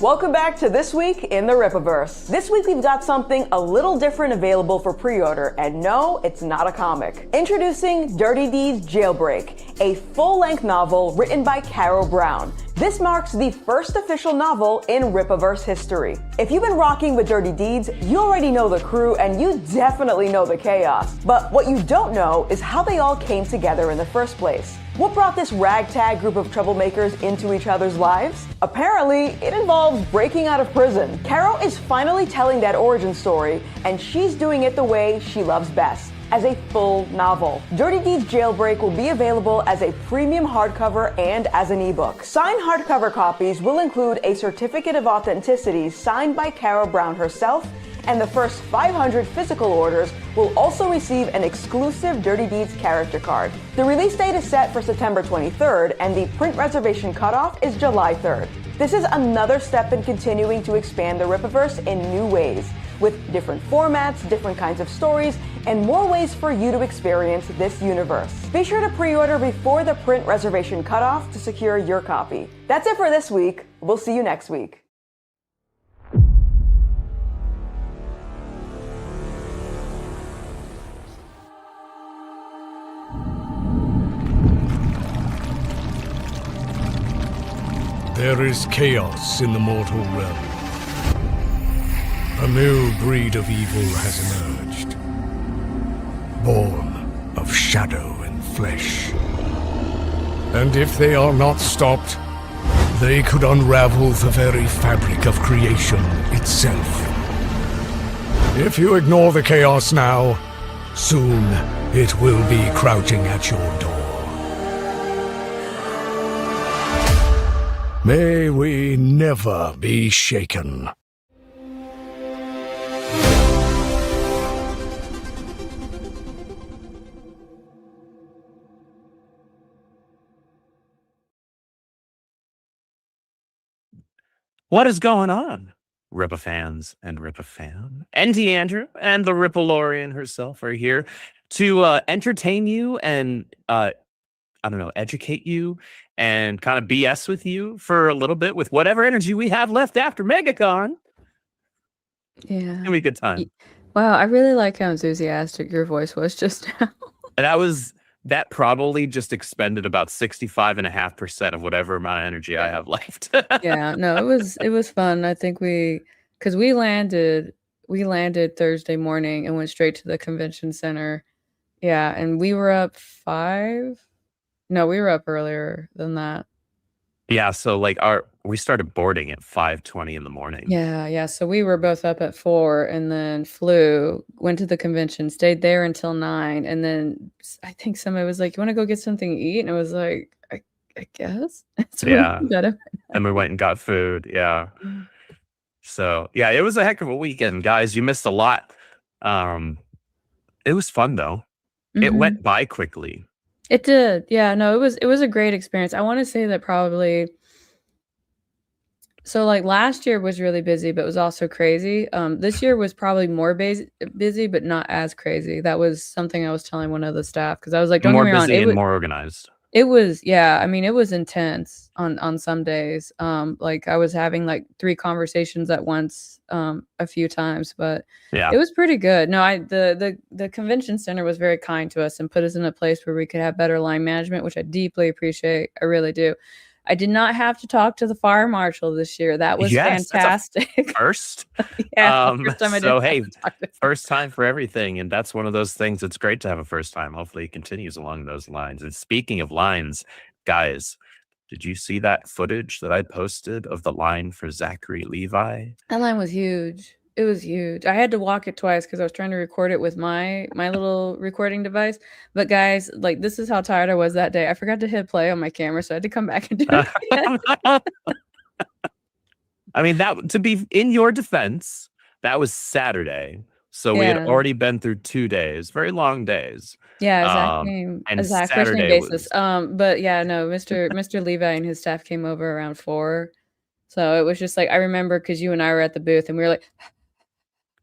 Welcome back to This Week in the Rippaverse. This week we've got something a little different available for pre-order, and no, it's not a comic. Introducing Dirty Deeds Jailbreak, a full-length novel written by Carol Brown. This marks the first official novel in Rippaverse history. If you've been rocking with Dirty Deeds, you already know the crew and you definitely know the chaos. But what you don't know is how they all came together in the first place. What brought this ragtag group of troublemakers into each other's lives? Apparently, it involves breaking out of prison. Carol is finally telling that origin story, and she's doing it the way she loves best, as a full novel. Dirty Deeds Jailbreak will be available as a premium hardcover and as an ebook. Signed hardcover copies will include a certificate of authenticity signed by Carol Brown herself, and the first 500 physical orders will also receive an exclusive Dirty Deeds character card. The release date is set for September 23rd, and the print reservation cutoff is July 3rd. This is another step in continuing to expand the Rippaverse in new ways, with different formats, different kinds of stories, and more ways for you to experience this universe. Be sure to pre-order before the print reservation cutoff to secure your copy. That's it for this week. We'll see you next week. There is chaos in the mortal realm. A new breed of evil has emerged, born of shadow and flesh. And if they are not stopped, they could unravel the very fabric of creation itself. If you ignore the chaos now, soon it will be crouching at your door. May we never be shaken. What is going on, Rippa fans and Rippa fan? NDAndrew and the Rippalorian herself are here to entertain you and educate you and kind of BS with you for a little bit with whatever energy we have left after Megacon. Yeah. It'll be a good time. Wow, I really like how enthusiastic your voice was just now. And that probably just expended about 65.5% of whatever amount of energy I have left. Yeah, no, it was fun. I think because we landed Thursday morning and went straight to the convention center. Yeah, and we were up 5. No, we were up earlier than that. Yeah, so we started boarding at 5:20 in the morning. Yeah. So we were both up at 4 and then went to the convention, stayed there until 9, and then I think somebody was like, "You want to go get something to eat?" And I was like, I guess. So yeah. We and we went and got food. Yeah. So yeah, it was a heck of a weekend, guys. You missed a lot. It was fun though. It went by quickly. It did. Yeah, no, it was a great experience. I want to say that probably so last year was really busy, but it was also crazy. This year was probably more busy, but not as crazy. That was something I was telling one of the staff because I was like, "Don't get me wrong, more busy and more organized." It was, yeah. I mean, it was intense on some days. I was having 3 conversations at once, a few times, but yeah, it was pretty good. No, the convention center was very kind to us and put us in a place where we could have better line management, which I deeply appreciate. I really do. I did not have to talk to the fire marshal this year. That was fantastic. First, yeah. First time I so hey, first time for everything, and that's one of those things. It's great to have a first time. Hopefully, it continues along those lines. And speaking of lines, guys, did you see that footage that I posted of the line for Zachary Levi? That line was huge. It was huge. I had to walk it twice because I was trying to record it with my little recording device. But guys, this is how tired I was that day. I forgot to hit play on my camera, so I had to come back and do it again. I mean, to be in your defense, that was Saturday. So we had already been through 2 days, very long days. Yeah, Zach first name basis. But yeah, no, Mr. Levi and his staff came over around 4. So it was just I remember because you and I were at the booth and we were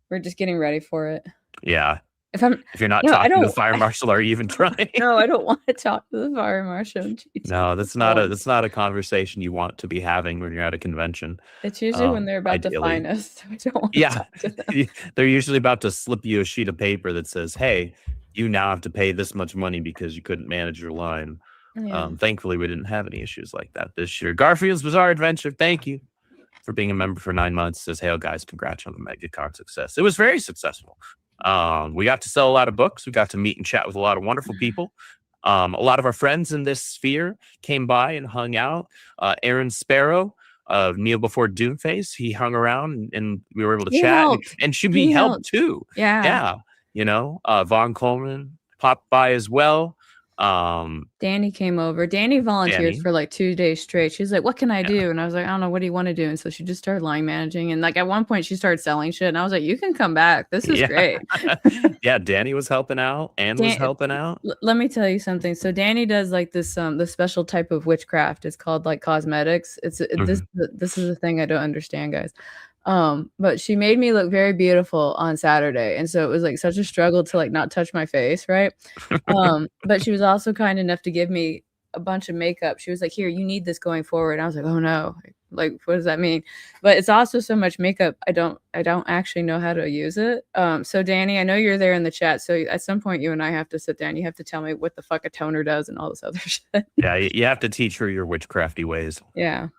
we're just getting ready for it. Yeah. If you're not no, I talking to the don't. fire marshal, are you even trying? No, I don't want to talk to the fire marshal. Jesus. No, that's not a conversation you want to be having when you're at a convention. It's usually when they're about to Ideally. fine us. So I don't want to Yeah, talk to them. they're usually about to slip you a sheet of paper that says, "Hey, you now have to pay this much money because you couldn't manage your line." Yeah. Thankfully, we didn't have any issues like that this year. Garfield's Bizarre Adventure, thank you for being a member for 9 months. Says, "Hey, guys, congrats on the Megacon success. It was very successful. We got to sell a lot of books. We got to meet and chat with a lot of wonderful people. A lot of our friends in this sphere came by and hung out. Aaron Sparrow, Kneel Before Doomface, he hung around and we were able to He chat. helped. And should He be helped helped. too. Yeah. Yeah. Vaughn Coleman popped by as well. Danny came over. Danny volunteered Danny. for like 2 days straight. She's like, "What can I Yeah. do?" And I was like, "I don't know. What do you want to do?" And so she just started line managing. And like at one point, she started selling shit. And I was like, "You can come back. This is Yeah. great." Yeah, Danny was helping out and was helping out. Let me tell you something. So Danny does like this the special type of witchcraft. It's called like cosmetics. This is a thing I don't understand, guys. But she made me look very beautiful on Saturday, and so it was like such a struggle to like not touch my face, right? But she was also kind enough to give me a bunch of makeup. She was like, "Here, you need this going forward." And I was like, "Oh no, like what does that mean?" But it's also so much makeup. I don't actually know how to use it. So Danny, I know you're there in the chat. So at some point, you and I have to sit down. You have to tell me what the fuck a toner does and all this other shit. Yeah, you have to teach her your witchcrafty ways. Yeah.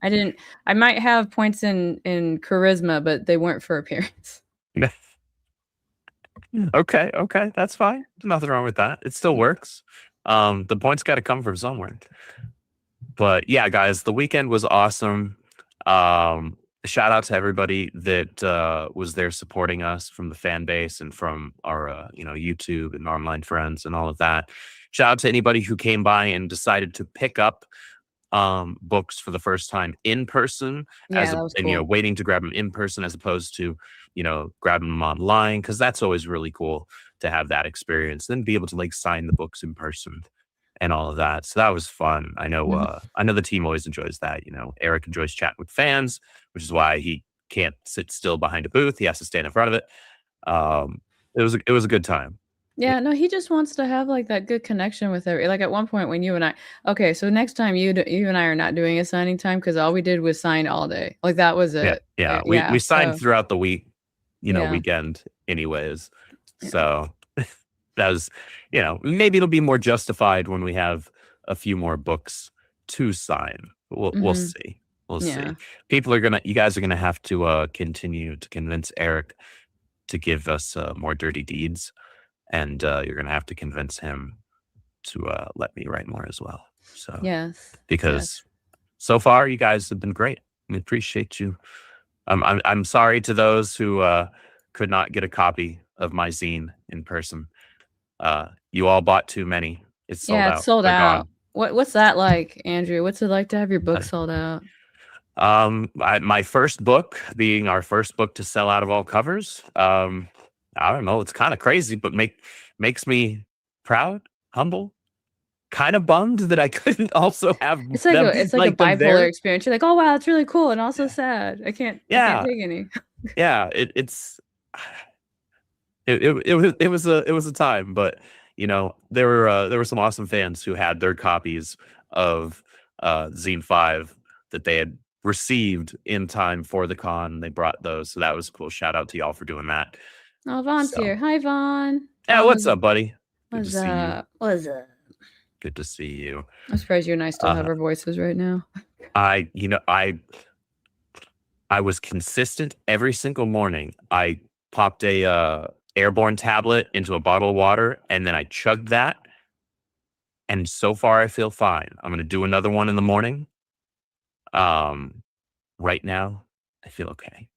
I might have points in charisma, but they weren't for appearance. Okay, that's fine. Nothing wrong with that. It still works. The points got to come from somewhere. But yeah, guys, the weekend was awesome. Shout out to everybody that was there supporting us from the fan base and from our YouTube and online friends and all of that. Shout out to anybody who came by and decided to pick up books for the first time in person, Yeah, that was cool. waiting to grab them in person as opposed to grabbing them online, because that's always really cool to have that experience, then be able to like sign the books in person and all of that. So that was fun. I know the team always enjoys that. Eric enjoys chatting with fans, which is why he can't sit still behind a booth. He has to stand in front of it. It was a good time. Yeah, no, he just wants to have like that good connection with every. Like at one point when you and I, okay, so next time you and I are not doing a signing time because all we did was sign all day. Like that was it. Yeah. We signed throughout the week, weekend anyways. Yeah. So that was, maybe it'll be more justified when we have a few more books to sign. We'll see. We'll see. You guys are gonna have to continue to convince Eric to give us more dirty deeds. And you're going to have to convince him to let me write more as well. So yes, because so far you guys have been great. We appreciate you. I'm sorry to those who could not get a copy of my zine in person. You all bought too many. It's sold out. It's sold They're out. gone. What's that like, Andrew? What's it like to have your book sold out? My first book being our first book to sell out of all covers. I don't know. It's kind of crazy, but makes me proud, humble, kind of bummed that I couldn't also have. It's like a bipolar experience. You're like, oh wow, it's really cool, and also sad. I can't take any. Yeah, it was a time, but there were some awesome fans who had their copies of Zine 5 that they had received in time for the con. They brought those, so that was cool. Shout out to y'all for doing that. Oh, Vaughn's here. Hi, Vaughn. Yeah, what's up, buddy? What's up? What's up? Good to see you. I'm surprised you and I still have our voices right now. I was consistent every single morning. I popped a airborne tablet into a bottle of water, and then I chugged that. And so far, I feel fine. I'm going to do another one in the morning. Right now, I feel okay.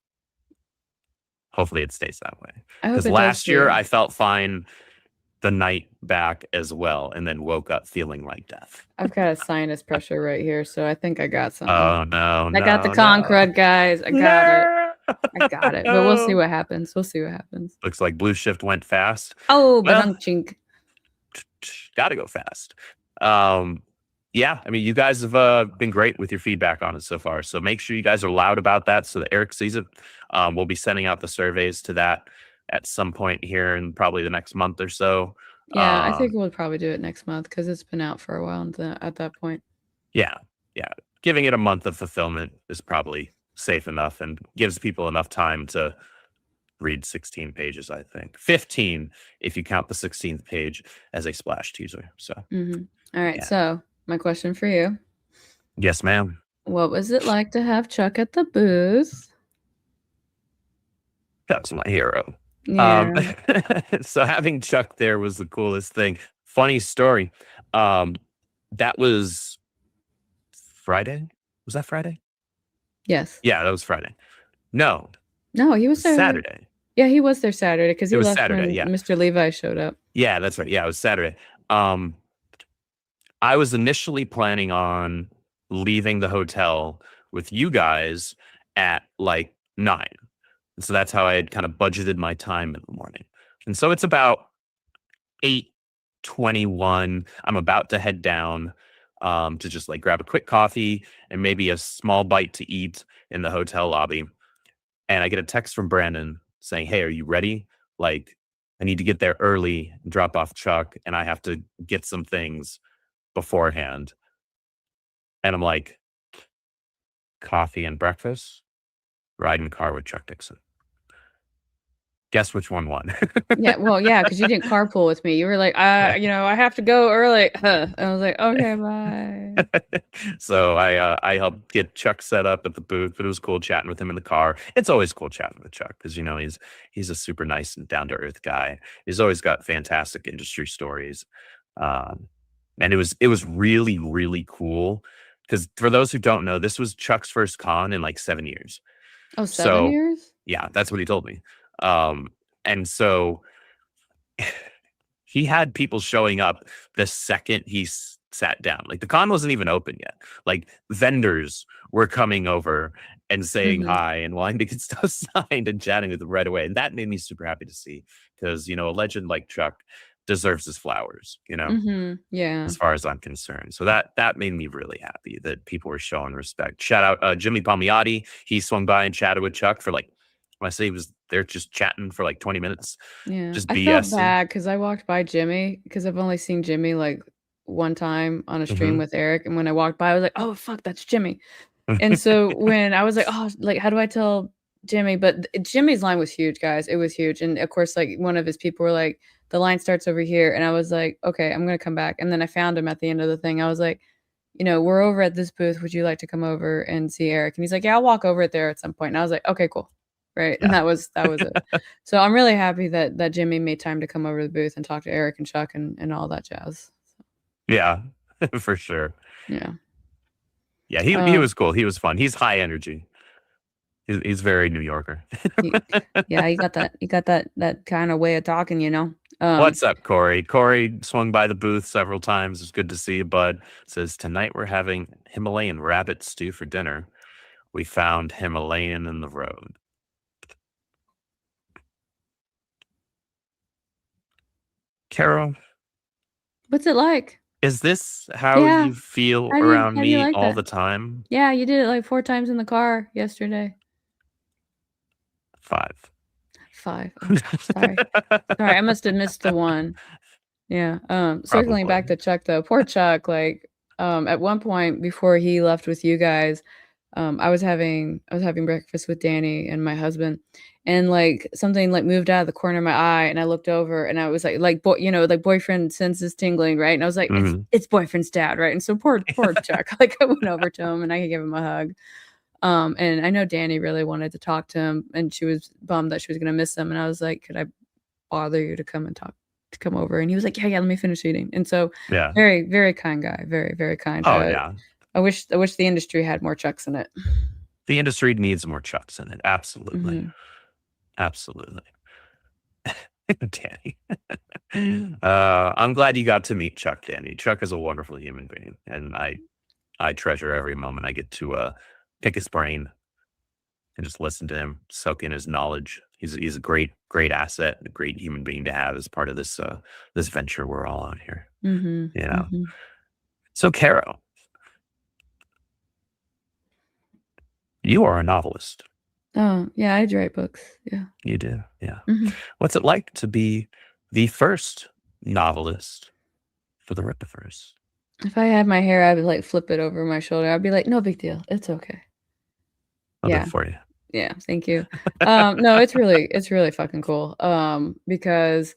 Hopefully it stays that way. Because last year I felt fine the night back as well, and then woke up feeling like death. I've got a sinus pressure right here, so I think I got something. Oh no! I got the con crud, guys. I got it. But we'll see what happens. Looks like Blue Shift went fast. Oh, but chink. Gotta go fast. Yeah, I mean, you guys have been great with your feedback on it so far. So make sure you guys are loud about that so that Eric sees it. We'll be sending out the surveys to that at some point here in probably the next month or so. Yeah, I think we'll probably do it next month because it's been out for a while at that point. Yeah. Giving it a month of fulfillment is probably safe enough and gives people enough time to read 16 pages, I think. 15 if you count the 16th page as a splash teaser. So, All right. So, my question for you. Yes, ma'am. What was it like to have Chuck at the booth? That's my hero. Yeah. So having Chuck there was the coolest thing. Funny story. That was Friday. Was that Friday? Yes. Yeah, that was Friday. No, he was there Saturday. Yeah, he was there Saturday because he was left Saturday, when yeah. Mr. Levi showed up. Yeah, that's right. Yeah, it was Saturday. I was initially planning on leaving the hotel with you guys at like 9. And so that's how I had kind of budgeted my time in the morning. And so it's about 8:21. I'm about to head down to just like grab a quick coffee and maybe a small bite to eat in the hotel lobby. And I get a text from Brandon saying, "Hey, are you ready? Like, I need to get there early and drop off Chuck, and I have to get some things beforehand." And I'm like, coffee and breakfast, ride in the car with Chuck Dixon. Guess which one won? Yeah, well, yeah, because you didn't carpool with me. You were like, I have to go early. And I was like, okay, bye. So I helped get Chuck set up at the booth, but it was cool chatting with him in the car. It's always cool chatting with Chuck because he's a super nice and down to earth guy. He's always got fantastic industry stories, and it was really, really cool because for those who don't know, this was Chuck's first con in like 7 years. Oh, 7 years? Yeah, that's what he told me. And so he had people showing up the second he sat down. Like the con wasn't even open yet. Like vendors were coming over and saying hi and wanting to get stuff signed and chatting with them right away. And that made me super happy to see because, a legend like Chuck deserves his flowers, Yeah. as far as I'm concerned. So that made me really happy that people were showing respect. Shout out Jimmy Palmiotti. He swung by and chatted with Chuck for like, when I say he was there just chatting for like 20 minutes. Yeah. Just I felt bad because I walked by Jimmy because I've only seen Jimmy like one time on a stream with Eric. And when I walked by, I was like, oh, fuck, that's Jimmy. And so when I was like, oh, like, how do I tell Jimmy? But Jimmy's line was huge, guys. It was huge. And of course, like one of his people were like, the line starts over here. And I was like, okay, I'm going to come back. And then I found him at the end of the thing. I was like, we're over at this booth. Would you like to come over and see Eric? And he's like, yeah, I'll walk over it there at some point. And I was like, okay, cool. Right. Yeah. And that was it. So I'm really happy that Jimmy made time to come over to the booth and talk to Eric and Chuck and all that jazz. Yeah, for sure. Yeah. Yeah, he was cool. He was fun. He's high energy. He's very New Yorker. Yeah, he got that kind of way of talking, What's up, Corey? Corey swung by the booth several times. It's good to see you, bud. Says, tonight we're having Himalayan rabbit stew for dinner. We found Himalayan in the road. Carol, what's it like? Is this how you feel around me all the time? Yeah, you did it like 4 times in the car yesterday. 5. Oh, sorry. Sorry, I must have missed the one. Yeah. Circling back to Chuck though, poor Chuck. Like, at one point before he left with you guys, I was having breakfast with Danny and my husband, and like something like moved out of the corner of my eye, and I looked over, and I was like boyfriend senses tingling, right? And I was like, it's boyfriend's dad, right? And so poor Chuck. Like I went over to him and I gave him a hug. And I know Danny really wanted to talk to him, and she was bummed that she was gonna miss him. And I was like, could I bother you to come over? And he was like, yeah, let me finish eating. And so very, very kind guy, very, very kind. Oh yeah. I wish the industry had more Chucks in it. The industry needs more Chucks in it. Absolutely. Absolutely. Danny. I'm glad you got to meet Chuck, Danny. Chuck is a wonderful human being, and I treasure every moment I get to pick his brain and just listen to him, soak in his knowledge. He's a great asset, a great human being to have as part of this venture we're all on here. So, Carol, you are a novelist. Oh, yeah, I write books. Yeah. You do, yeah. Mhm. What's it like to be the first novelist for the Rippaverse? If I had my hair, I would like flip it over my shoulder. I'd be like, no big deal. It's okay. I'll do Yeah. it for you. Yeah. Thank you. No, it's really fucking cool. Because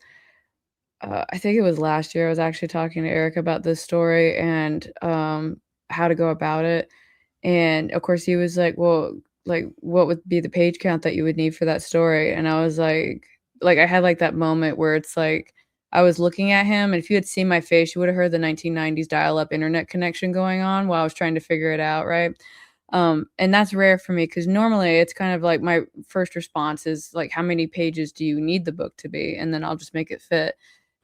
I think it was last year I was actually talking to Eric about this story and how to go about it. And of course he was like, well, like what would be the page count that you would need for that story? And I was like I had like that moment where it's like I was looking at him, and if you had seen my face, you would have heard the 1990s dial-up internet connection going on while I was trying to figure it out, right? And that's rare for me because normally it's kind of like my first response is like, how many pages do you need the book to be? And then I'll just make it fit.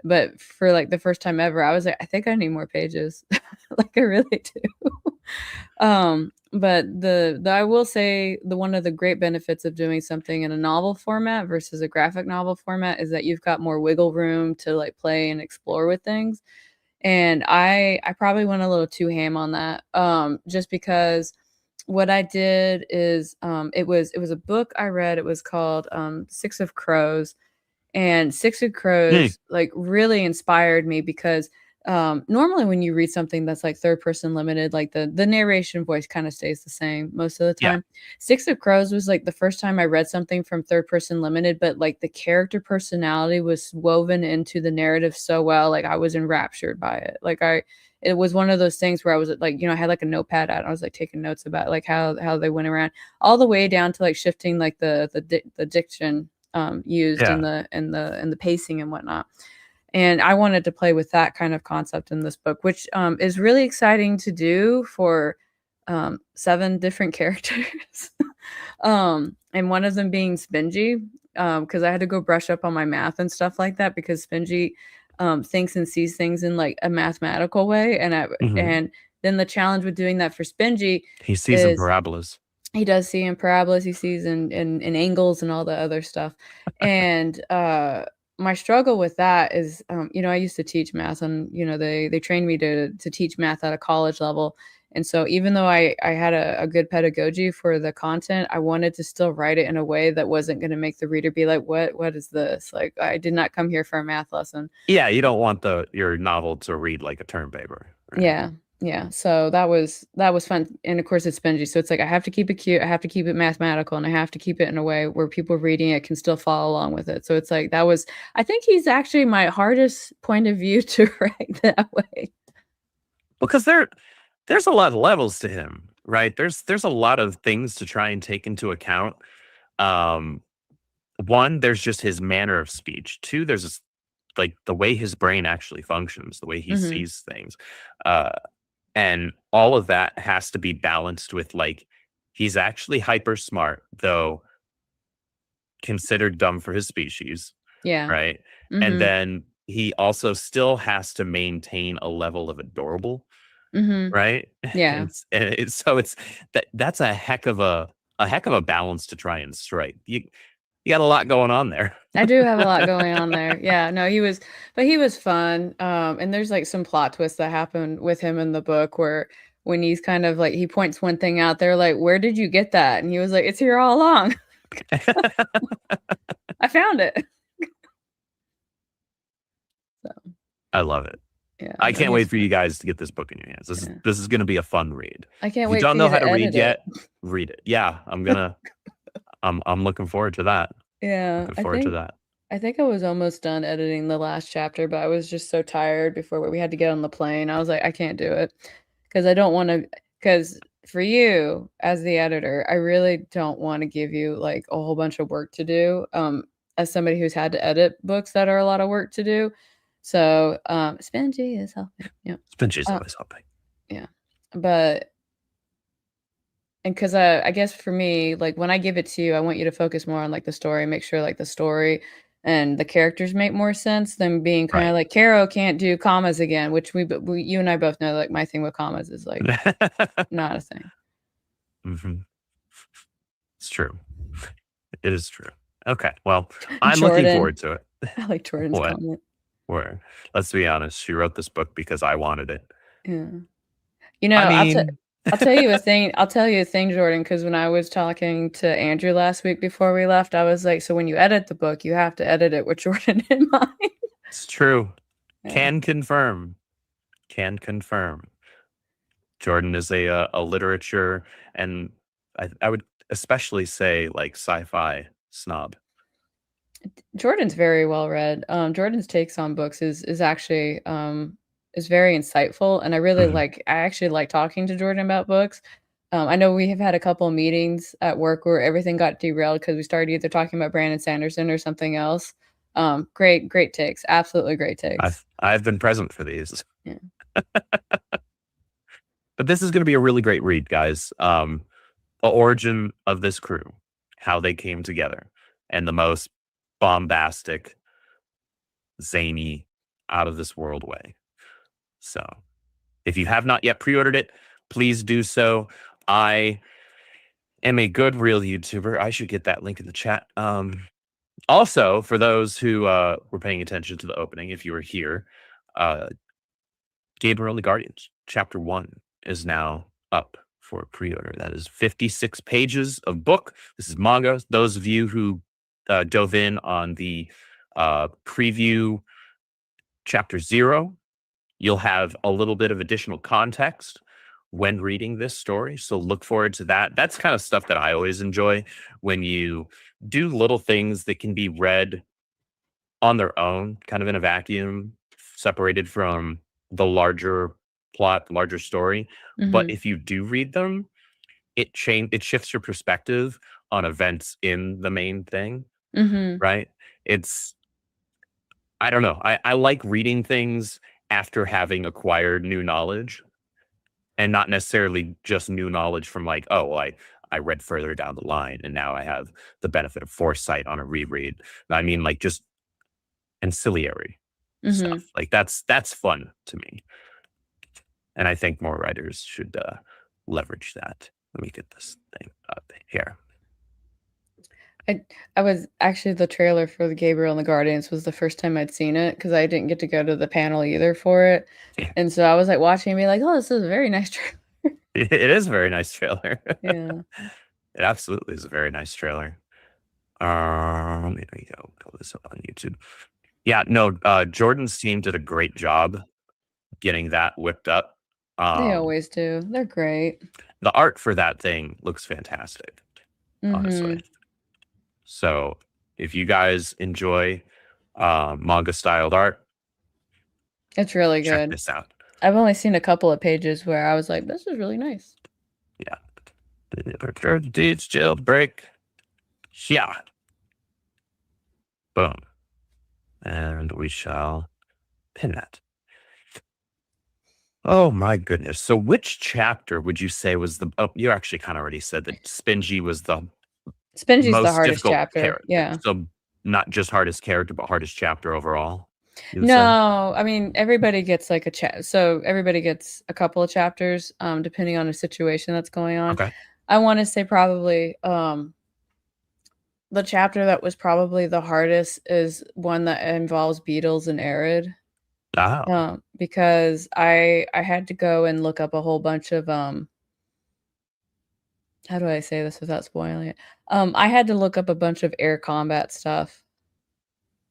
But for like the first time ever, I was like, I think I need more pages. Like I really do. But the I will say the one of the great benefits of doing something in a novel format versus a graphic novel format is that you've got more wiggle room to like play and explore with things. And I probably went a little too ham on that. Just because what I did is it was a book I read. It was called Six of Crows, and Six of Mm, Crows like really inspired me because normally when you read something that's like third person limited, like the narration voice kind of stays the same most of the yeah. time. Six of Crows was like the first time I read something from third person limited, but like the character personality was woven into the narrative so well, like I was enraptured by it. It was one of those things where I was like, I had like a notepad out. I was like taking notes about like how they went around all the way down to like shifting like the diction used in Yeah. the pacing and whatnot. And I wanted to play with that kind of concept in this book, which is really exciting to do for 7 different characters. And one of them being Spongy, because I had to go brush up on my math and stuff like that because Spongy thinks and sees things in like a mathematical way. Mhm. And then the challenge with doing that for Spongy He sees in is parabolas. he does see in parabolas, he sees in angles and all the other stuff. And my struggle with that is, I used to teach math, and they trained me to teach math at a college level. And so even though I had a good pedagogy for the content, I wanted to still write it in a way that wasn't going to make the reader be like, what is this? Like, I did not come here for a math lesson. Yeah, you don't want your novel to read like a term paper, right? Yeah. Yeah. So that was fun. And of course it's Spongy. So it's like I have to keep it cute, I have to keep it mathematical, and I have to keep it in a way where people reading it can still follow along with it. So it's like I think he's actually my hardest point of view to write that way. Because there's a lot of levels to him, right? There's a lot of things to try and take into account. Um, One, there's just his manner of speech. Two, there's this, like the way his brain actually functions, the way he Mhm. sees things. Uh, and all of that has to be balanced with like he's actually hyper smart, though considered dumb for his species, Yeah. right? And Mhm. then he also still has to maintain a level of adorable, Mhm. right? Yeah. So it's that's a heck of a balance to try and strike. You got a lot going on there. I do have a lot going on there. Yeah, no, he was fun. And there's like some plot twists that happen with him in the book where when he's kind of like he points one thing out, they're like, "Where did you get that?" And he was like, "It's here all along. I found it." So I love it. yeah, I no, can't he's wait for you guys to get this book in your hands. This is yeah. this is going to be a fun read. I can't If you wait don't for know you how to to read edit it. yet, read it. Yeah, I'm looking forward to that. Yeah, Looking forward to that. I think I was almost done editing the last chapter, but I was just so tired before we had to get on the plane. I was like, I can't do it because I don't want to. Because for you as the editor, I really don't want to give you like a whole bunch of work to do. As somebody who's had to edit books that are a lot of work to do, so Spongy is helping. Yeah, Spinches uh, always helping. yeah, but and because I guess for me, like when I give it to you, I want you to focus more on like the story, make sure like the story and the characters make more sense than being kind of Right. like Caro can't do commas again, which you and I both know like my thing with commas is like not a thing. hmm It's true. It is true. Okay. Well, I'm looking Jordan, forward to it. I like Jordan's What? comment. Where? Let's be honest. She wrote this book because I wanted it. Yeah, I I'll tell mean, I'll tell you a thing. I'll tell you a thing, Jordan, because when I was talking to Andrew last week before we left, I was like, so when you edit the book, you have to edit it with Jordan in mind. It's true. Yeah. Can confirm. Jordan is a literature, and I would especially say like sci-fi snob. Jordan's very well read. Jordan's takes on books is actually is very insightful, and I really Mhm. I actually like talking to Jordan about books. I know we have had a couple of meetings at work where everything got derailed because we started either talking about Brandon Sanderson or something else. Great takes, absolutely great takes. I've been present for these. Yeah. But this is going to be a really great read, guys. The origin of this crew, how they came together, and the most bombastic, zany, out of this world way. So, if you have not yet pre-ordered it, please do so. I am a good real YouTuber. I should get that link in the chat. Also, for those who were paying attention to the opening, if you were here, Gabriel and the Guardians, Chapter 1 is now up for pre-order. That is 56 pages of book. This is manga. Those of you who dove in on the preview Chapter 0, you'll have a little bit of additional context when reading this story. So look forward to that. That's kind of stuff that I always enjoy when you do little things that can be read on their own, kind of in a vacuum, separated from the larger plot, larger story. But Mhm. if you do read them, it shifts your perspective on events in the main thing, Mhm. right? It's I don't know. I like reading things after having acquired new knowledge, and not necessarily just new knowledge from like, oh, well, I read further down the line and now I have the benefit of foresight on a reread. I mean, like just ancillary Mhm. stuff. Like that's fun to me. And I think more writers should leverage that. Let me get this thing up here. I was actually the trailer for the Gabriel and the Guardians was the first time I'd seen it because I didn't get to go to the panel either for it. Yeah. And so I was like watching and be like, oh, this is a very nice trailer. It is a very nice trailer. Yeah. It absolutely is a very nice trailer. There you go. Pull this up on YouTube. Yeah, no, Jordan's team did a great job getting that whipped up. They always do. They're great. The art for that thing looks fantastic, honestly. Mhm. So if you guys enjoy manga styled art, It's really check good. this out. I've only seen a couple of pages where I was like, this is really nice. Yeah. Deeds jailbreak. Yeah. Boom. And we shall pin that. Oh my goodness. So which chapter would you say was the you actually kind of already said that Spingy was the Spingy's the most hardest difficult chapter. character. Yeah. So not just hardest character, but hardest chapter overall. You would say? No, I mean everybody gets like so everybody gets a couple of chapters, depending on the situation that's going on. Okay. I want to say probably the chapter that was probably the hardest is one that involves beetles and arid. Oh. Because I had to go and look up a whole bunch of how do I say this without spoiling it? I had to look up a bunch of air combat stuff.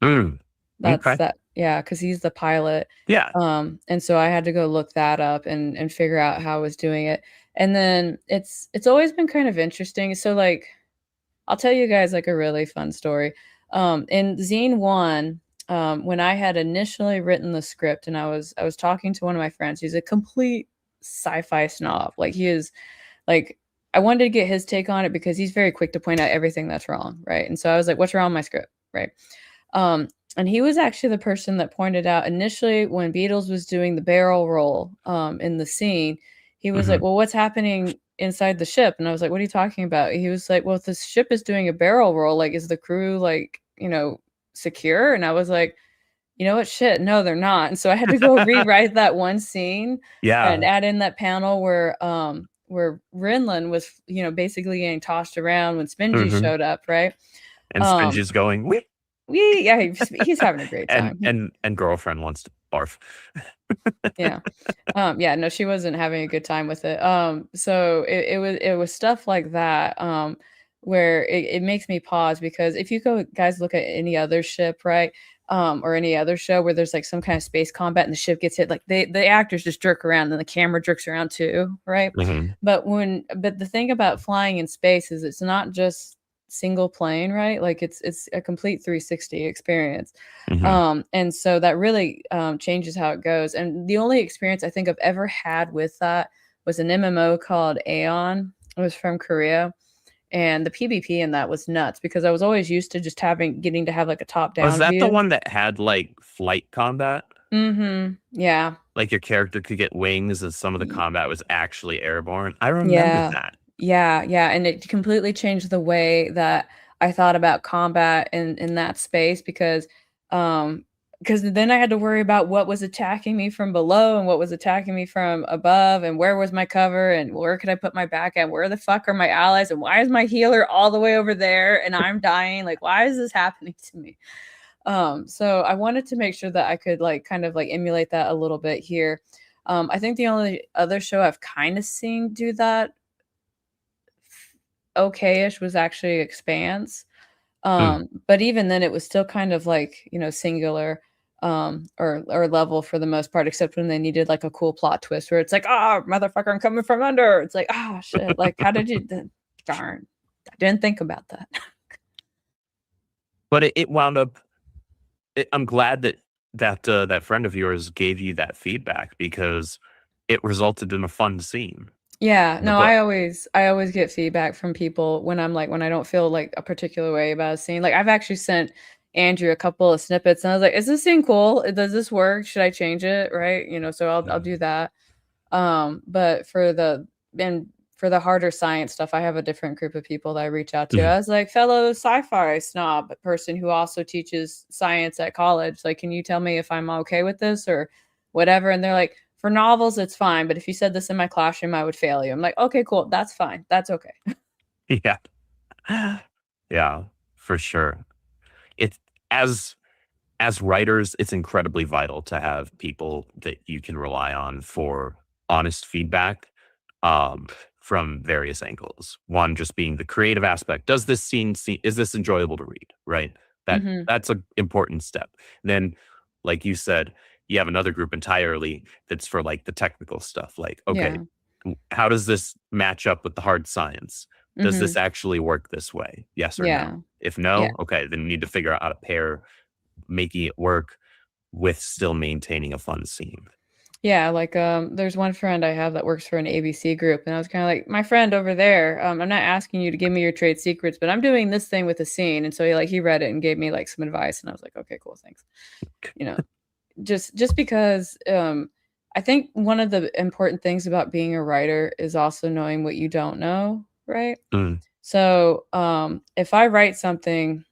That's Okay. that yeah, because he's the pilot. Yeah. And so I had to go look that up and figure out how I was doing it. And then it's always been kind of interesting. So like I'll tell you guys like a really fun story. In Zine 1, when I had initially written the script and I was talking to one of my friends, he's a complete sci-fi snob. Like he is like I wanted to get his take on it because he's very quick to point out everything that's wrong, right? And so I was like, what's wrong with my script, right? And he was actually the person that pointed out initially when Beatles was doing the barrel roll in the scene, he was like, well, what's happening inside the ship? And I was like, what are you talking about? He was like, well, if the ship is doing a barrel roll, like, is the crew like, secure? And I was like, you know what? Shit, no, they're not. And so I had to go rewrite that one scene and Yeah. add in that panel where Rinlin was, basically getting tossed around when Spingy showed up, right? And Spingy's going, "Whip." Yeah, he's having a great time. And girlfriend wants to Barf. Yeah. Yeah, no, she wasn't having a good time with it. So it was stuff like that, where it makes me pause because if you guys look at any other ship, right? Or any other show where there's like some kind of space combat and the ship gets hit, like the actors just jerk around and the camera jerks around too, right? Mhm. But the thing about flying in space is it's not just single plane, right? Like it's a complete 360 experience. Mhm. And so that really changes how it goes. And the only experience I think I've ever had with that was an MMO called Aeon. It was from Korea. And the PvP in that was nuts because I was always used to just getting to have like a top Was down that the view. one that had like flight combat? Mm-hmm. Yeah. Like your character could get wings and some of the Y- combat was actually airborne? I remember Yeah. that. Yeah. Yeah. And it completely changed the way that I thought about combat in that space because then I had to worry about what was attacking me from below and what was attacking me from above and where was my cover and where could I put my back at? Where the fuck are my allies? And why is my healer all the way over there and I'm dying? Like, why is this happening to me? So I wanted to make sure that I could like kind of like emulate that a little bit here. I think the only other show I've kind of seen do that okay-ish was actually Expanse. Mm. But even then it was still kind of like, singular or level for the most part, except when they needed like a cool plot twist where it's like, oh motherfucker, I'm coming from under. It's like, oh shit, like how did you darn. I didn't think about that. But it wound up I'm glad that friend of yours gave you that feedback because it resulted in a fun scene Yeah, in the no, book. I always get feedback from people when when I don't feel like a particular way about a scene. Like I've actually sent Andrew a couple of snippets and I was like, is this scene cool? Does this work? Should I change it? Right. So I'll do that. But for the harder science stuff, I have a different group of people that I reach out to. Mhm. I was like, fellow sci-fi snob person who also teaches science at college. Like, can you tell me if I'm okay with this or whatever? And they're like, for novels, it's fine. But if you said this in my classroom, I would fail you. I'm like, okay, cool. That's fine. That's okay. Yeah. Yeah, for sure. It's as writers, it's incredibly vital to have people that you can rely on for honest feedback um, from various angles. One just being the creative aspect. Does this is this enjoyable to read? Right. Hmm. That's an important step. Then, like you said, you have another group entirely that's for like the technical stuff. Like, okay, Yeah. how does this match up with the hard science? Does this Hmm. actually work this way? Yes or no? Yeah. If Yeah. no, okay, then you need to figure out how to pair making it work with still maintaining a fun scene. Yeah, like there's one friend I have that works for an ABC group, and I was kind of like, my friend over there, I'm not asking you to give me your trade secrets, but I'm doing this thing with a scene. And so he read it and gave me like some advice, and I was like, okay, cool, thanks. You know, just because I think one of the important things about being a writer is also knowing what you don't know, right? Mm. So if I write something,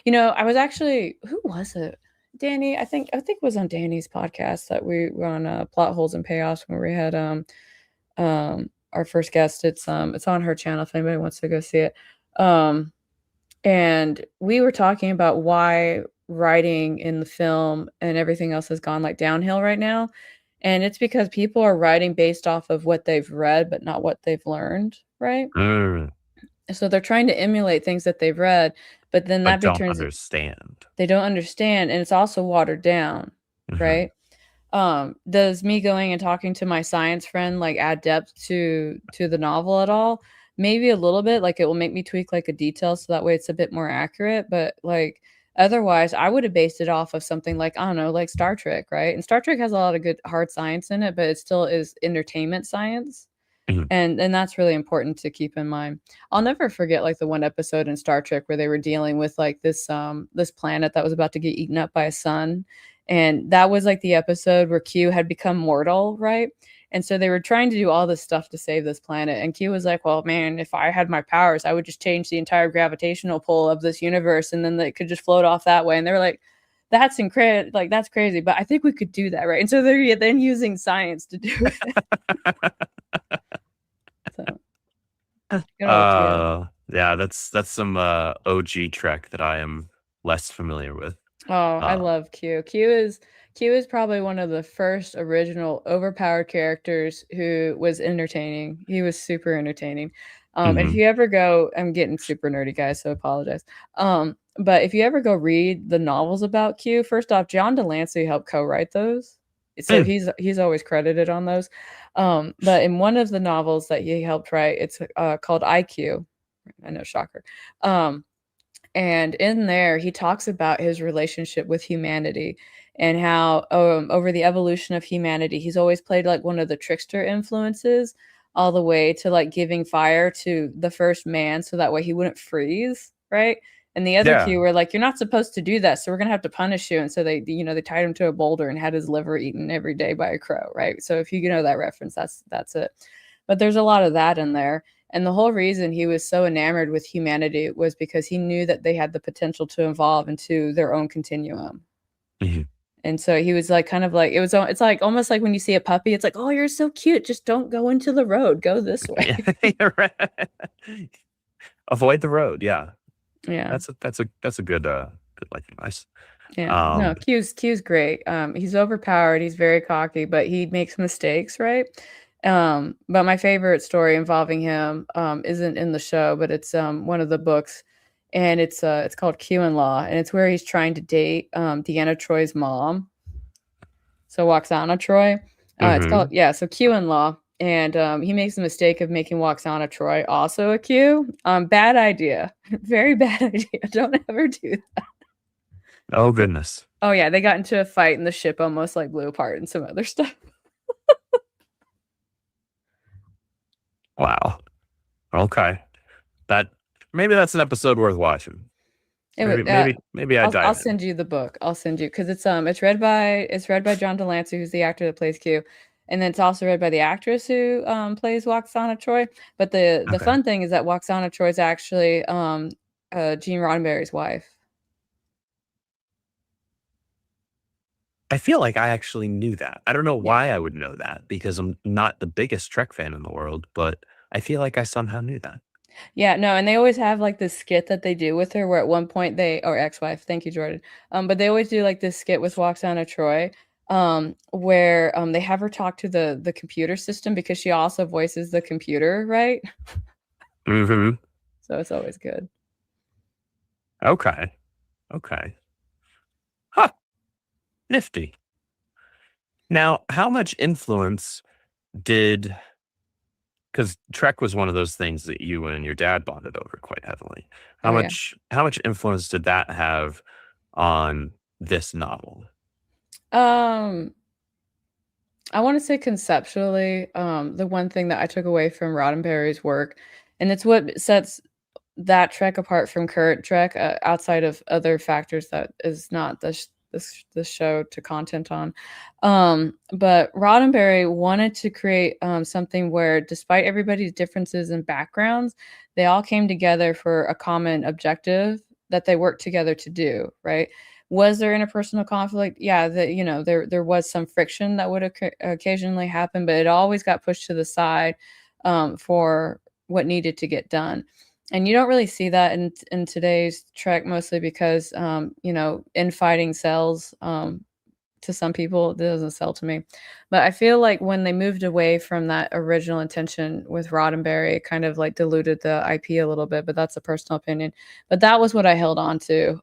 I was actually, who was it? Danny, I think it was on Danny's podcast that we were on Plot Holes and Payoffs when we had our first guest. It's on her channel if anybody wants to go see it. And we were talking about why writing in the film and everything else has gone like downhill right now. And it's because people are writing based off of what they've read, but not what they've learned, right? Mm. So they're trying to emulate things that they've read, but then But that don't turns understand. they don't understand, and it's also watered down, Mhm. right? Does me going and talking to my science friend like add depth to the novel at all? Maybe a little bit, like it will make me tweak like a detail so that way it's a bit more accurate, but like otherwise I would have based it off of something like, I don't know, like Star Trek, right? And Star Trek has a lot of good hard science in it, but it still is entertainment science. Mhm. And that's really important to keep in mind. I'll never forget like the one episode in Star Trek where they were dealing with like this planet that was about to get eaten up by a sun. And that was like the episode where Q had become mortal, right? And so they were trying to do all this stuff to save this planet. And Q was like, well, man, if I had my powers, I would just change the entire gravitational pull of this universe and then they could just float off that way. And they were like, that's incredible, like that's crazy, but I think we could do that, right? And so they're then using science to do it. So good old Q. Yeah, that's some OG Trek that I am less familiar with. Oh, I Uh, love Q. Q is probably one of the first original overpowered characters who was entertaining. He was super entertaining. And if you ever go, I'm getting super nerdy, guys, so apologize. But if you ever go read the novels about Q, first off, John Delancey helped co-write those, so he's always credited on those. But in one of the novels that he helped write, it's called IQ. I know, shocker. And in there, he talks about his relationship with humanity and how over the evolution of humanity, he's always played like one of the trickster influences all the way to like giving fire to the first man so that way he wouldn't freeze, right? And the other Q were like, you're not supposed to do that, so we're gonna have to punish you. And so they, they tied him to a boulder and had his liver eaten every day by a crow, right? So if you know that reference, that's it. But there's a lot of that in there. And the whole reason he was so enamored with humanity was because he knew that they had the potential to evolve into their own continuum. And so he was like, kind of like, it's like almost like when you see a puppy, it's like, oh, you're so cute. Just don't go into the road. Go this way. Avoid the road. Yeah. Yeah. That's a good life advice. Yeah. No, Q's great. He's overpowered. He's very cocky, but he makes mistakes, right? But my favorite story involving him isn't in the show, but it's one of the books, and it's called Q in Law, and it's where he's trying to date Deanna Troy's mom. So Waxana Troy. It's called so Q in Law, and he makes the mistake of making Waxana Troy also a Q. Bad idea. Very bad idea. Don't ever do that. Oh goodness. Oh yeah, they got into a fight and the ship almost like blew apart and some other stuff. Wow. Okay. Maybe that's an episode worth watching. Maybe I'll send you the book. I'll send you, because it's read by John Delancey, who's the actor that plays Q, and then it's also read by the actress who plays Waxana Troy. But the fun thing is that Waxana Troy is actually Gene Roddenberry's wife. I feel like I actually knew that. I don't know why I would know that, because I'm not the biggest Trek fan in the world, but I feel like I somehow knew that. Yeah, no, and they always have like this skit that they do with her where at one point or ex-wife, thank you, Jordan. But they always do like this skit with Waxana Troy, where they have her talk to the computer system because she also voices the computer, right? So it's always good. Okay. Huh. Nifty. Now, how much influence did, because Trek was one of those things that you and your dad bonded over quite heavily. How much influence did that have on this novel? I want to say conceptually, the one thing that I took away from Roddenberry's work, and it's what sets that Trek apart from current Trek, outside of other factors that is not this show to content on. But Roddenberry wanted to create something where, despite everybody's differences and backgrounds, they all came together for a common objective that they worked together to do, right? Was there interpersonal conflict? Yeah, there was some friction that would occasionally happen, but it always got pushed to the side for what needed to get done. And you don't really see that in today's Trek, mostly because, infighting sells to some people. It doesn't sell to me. But I feel like when they moved away from that original intention with Roddenberry, it kind of like diluted the IP a little bit, but that's a personal opinion. But that was what I held on to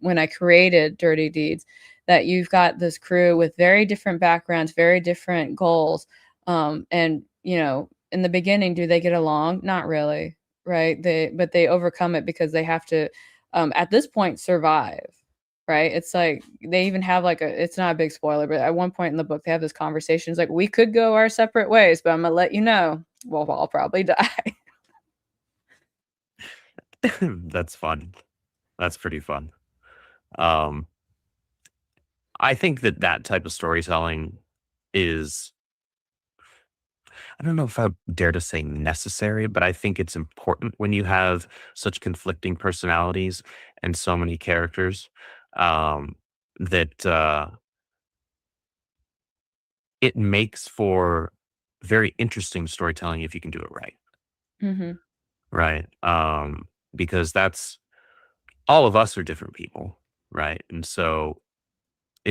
when I created Dirty Deeds, that you've got this crew with very different backgrounds, very different goals. And, in the beginning, do they get along? Not really. Right. But they overcome it because they have to, at this point, survive. Right. It's like they even have it's not a big spoiler, but at one point in the book, they have this conversation. It's like, we could go our separate ways, but I'm going to let you know, well, I'll probably die. That's fun. That's pretty fun. I think that type of storytelling is, I don't know if I dare to say necessary, but I think it's important when you have such conflicting personalities and so many characters, that it makes for very interesting storytelling if you can do it right. Right. Because all of us are different people, right? And so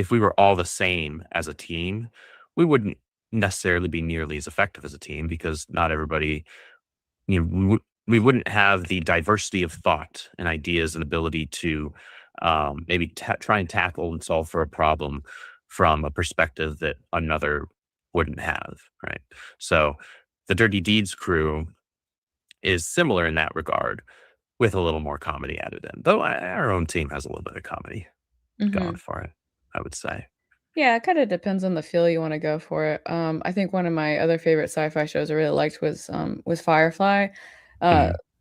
if we were all the same as a team, we wouldn't necessarily be nearly as effective as a team because not everybody, we wouldn't have the diversity of thought and ideas and ability to maybe try and tackle and solve for a problem from a perspective that another wouldn't have, right? So the Dirty Deeds crew is similar in that regard with a little more comedy added in, though our own team has a little bit of comedy going for it, I would say. Yeah, it kind of depends on the feel you want to go for it. I think one of my other favorite sci-fi shows I really liked was Firefly.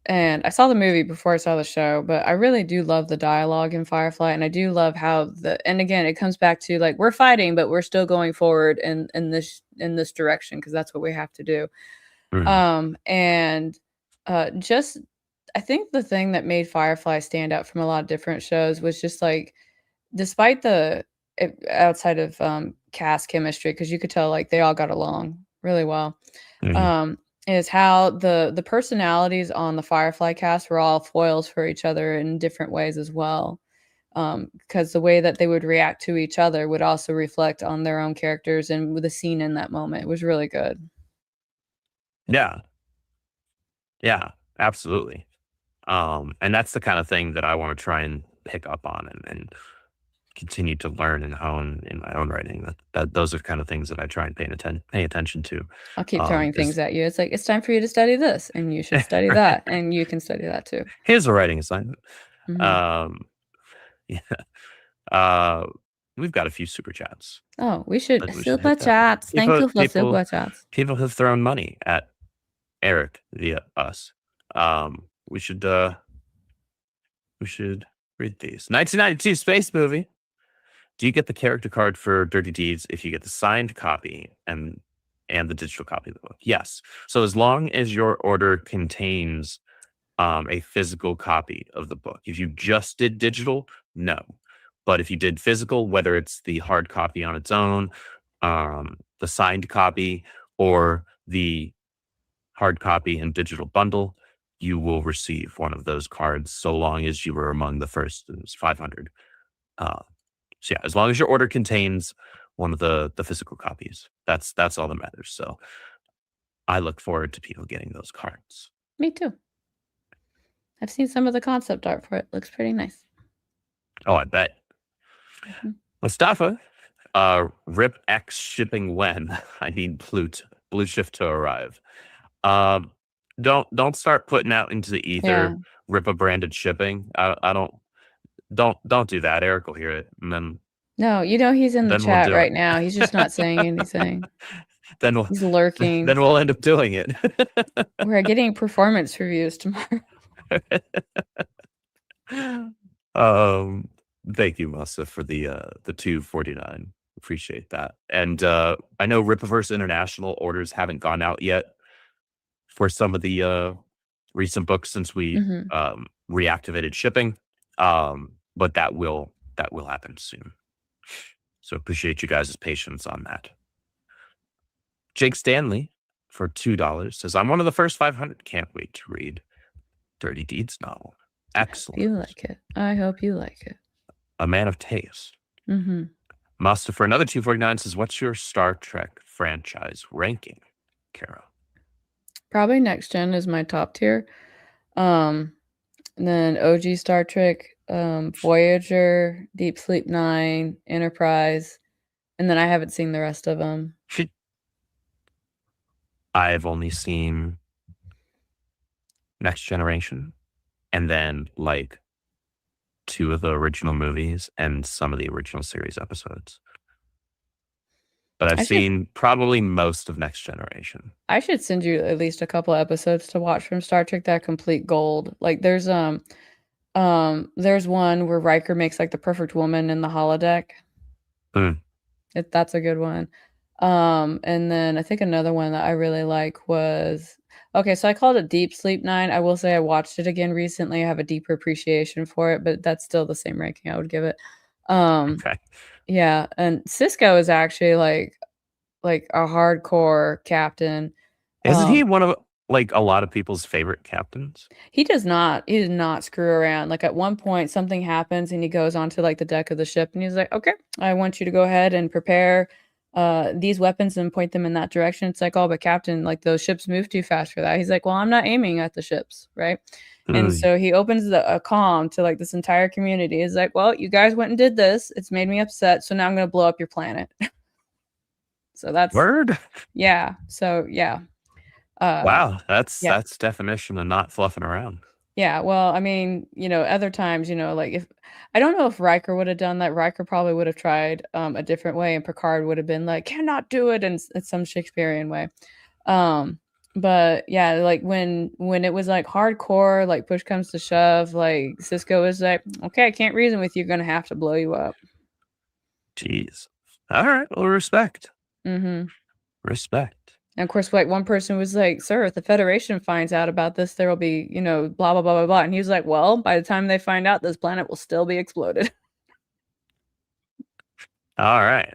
And I saw the movie before I saw the show, but I really do love the dialogue in Firefly, and I do love how and again, it comes back to like we're fighting, but we're still going forward in this direction because that's what we have to do. And just I think the thing that made Firefly stand out from a lot of different shows was just like despite outside of cast chemistry, because you could tell like they all got along really well. Is how the personalities on the Firefly cast were all foils for each other in different ways as well. Because the way that they would react to each other would also reflect on their own characters and with the scene in that moment. It was really good. Yeah. Yeah, absolutely. And that's the kind of thing that I want to try and pick up on and continue to learn and hone in my own writing. That those are kind of things that I try and pay attention to. I'll keep throwing things at you. It's like, it's time for you to study this, and you should study that, and you can study that too. Here's a writing assignment. We've got a few super chats. Oh, we should super chats. Thank you for super chats. People have thrown money at Eric via us. We should read these. 1992 space movie. Do you get the character card for Dirty Deeds if you get the signed copy and the digital copy of the book? Yes. So as long as your order contains a physical copy of the book. If you just did digital, no. But if you did physical, whether it's the hard copy on its own, the signed copy, or the hard copy and digital bundle, you will receive one of those cards so long as you were among the first. It was 500. So yeah, as long as your order contains one of the physical copies, that's all that matters. So I look forward to people getting those cards. Me too. I've seen some of the concept art for it. Looks pretty nice. Oh, I bet. Mustafa, Rip X shipping when? I need blue shift to arrive. Don't start putting out into the ether Rippa branded shipping. I don't do that. Eric will hear it, and then no, he's in the chat right now. He's just not saying anything. He's lurking. Then we'll end up doing it. We're getting performance reviews tomorrow. Thank you, Musa, for the $2.49. Appreciate that. And I know Rippaverse International orders haven't gone out yet for some of the recent books since we reactivated shipping. But that will happen soon. So appreciate you guys' patience on that. Jake Stanley for $2 says, I'm one of the first 500. Can't wait to read Dirty Deeds novel. Excellent. You like it. I hope you like it. A man of taste. Musta for another $2.49 says, what's your Star Trek franchise ranking, Kara? Probably Next Gen is my top tier. And then OG Star Trek, Voyager, Deep Sleep Nine, Enterprise, and then I haven't seen the rest of them. I've only seen Next Generation, and then like 2 of the original movies and some of the original series episodes. But I've seen probably most of Next Generation. I should send you at least a couple episodes to watch from Star Trek that complete gold. Like there's one where Riker makes like the perfect woman in the holodeck. That's a good one. And then I think another one that I really like was so I called it Deep Sleep Nine. I will say I watched it again recently. I have a deeper appreciation for it, but that's still the same ranking I would give it. Yeah, and Cisco is actually like a hardcore captain. Isn't he one of like a lot of people's favorite captains? He does not. He does not screw around. Like at one point, something happens, and he goes onto like the deck of the ship, and he's like, "Okay, I want you to go ahead and prepare these weapons and point them in that direction." It's like, "Oh, but Captain, like those ships move too fast for that." He's like, "Well, I'm not aiming at the ships, right?" And Mm. so he opens a comm to like this entire community. He's like, "Well, you guys went and did this. It's made me upset. So now I'm going to blow up your planet." So that's Word. yeah. So yeah. Wow, that's Yeah. definition of not fluffing around. Yeah, well, I mean, other times, like if I don't know if Riker would have done that. Riker probably would have tried a different way, and Picard would have been like, "Cannot do it," in some Shakespearean way. But yeah, like when it was like hardcore, like push comes to shove, like Cisco was like, "Okay, I can't reason with you. Gonna have to blow you up." Jeez. All right. Well, respect. Mm-hmm. Respect. And of course, like one person was like, "Sir, if the Federation finds out about this, there will be, blah blah blah blah blah." And he was like, "Well, by the time they find out, this planet will still be exploded." All right.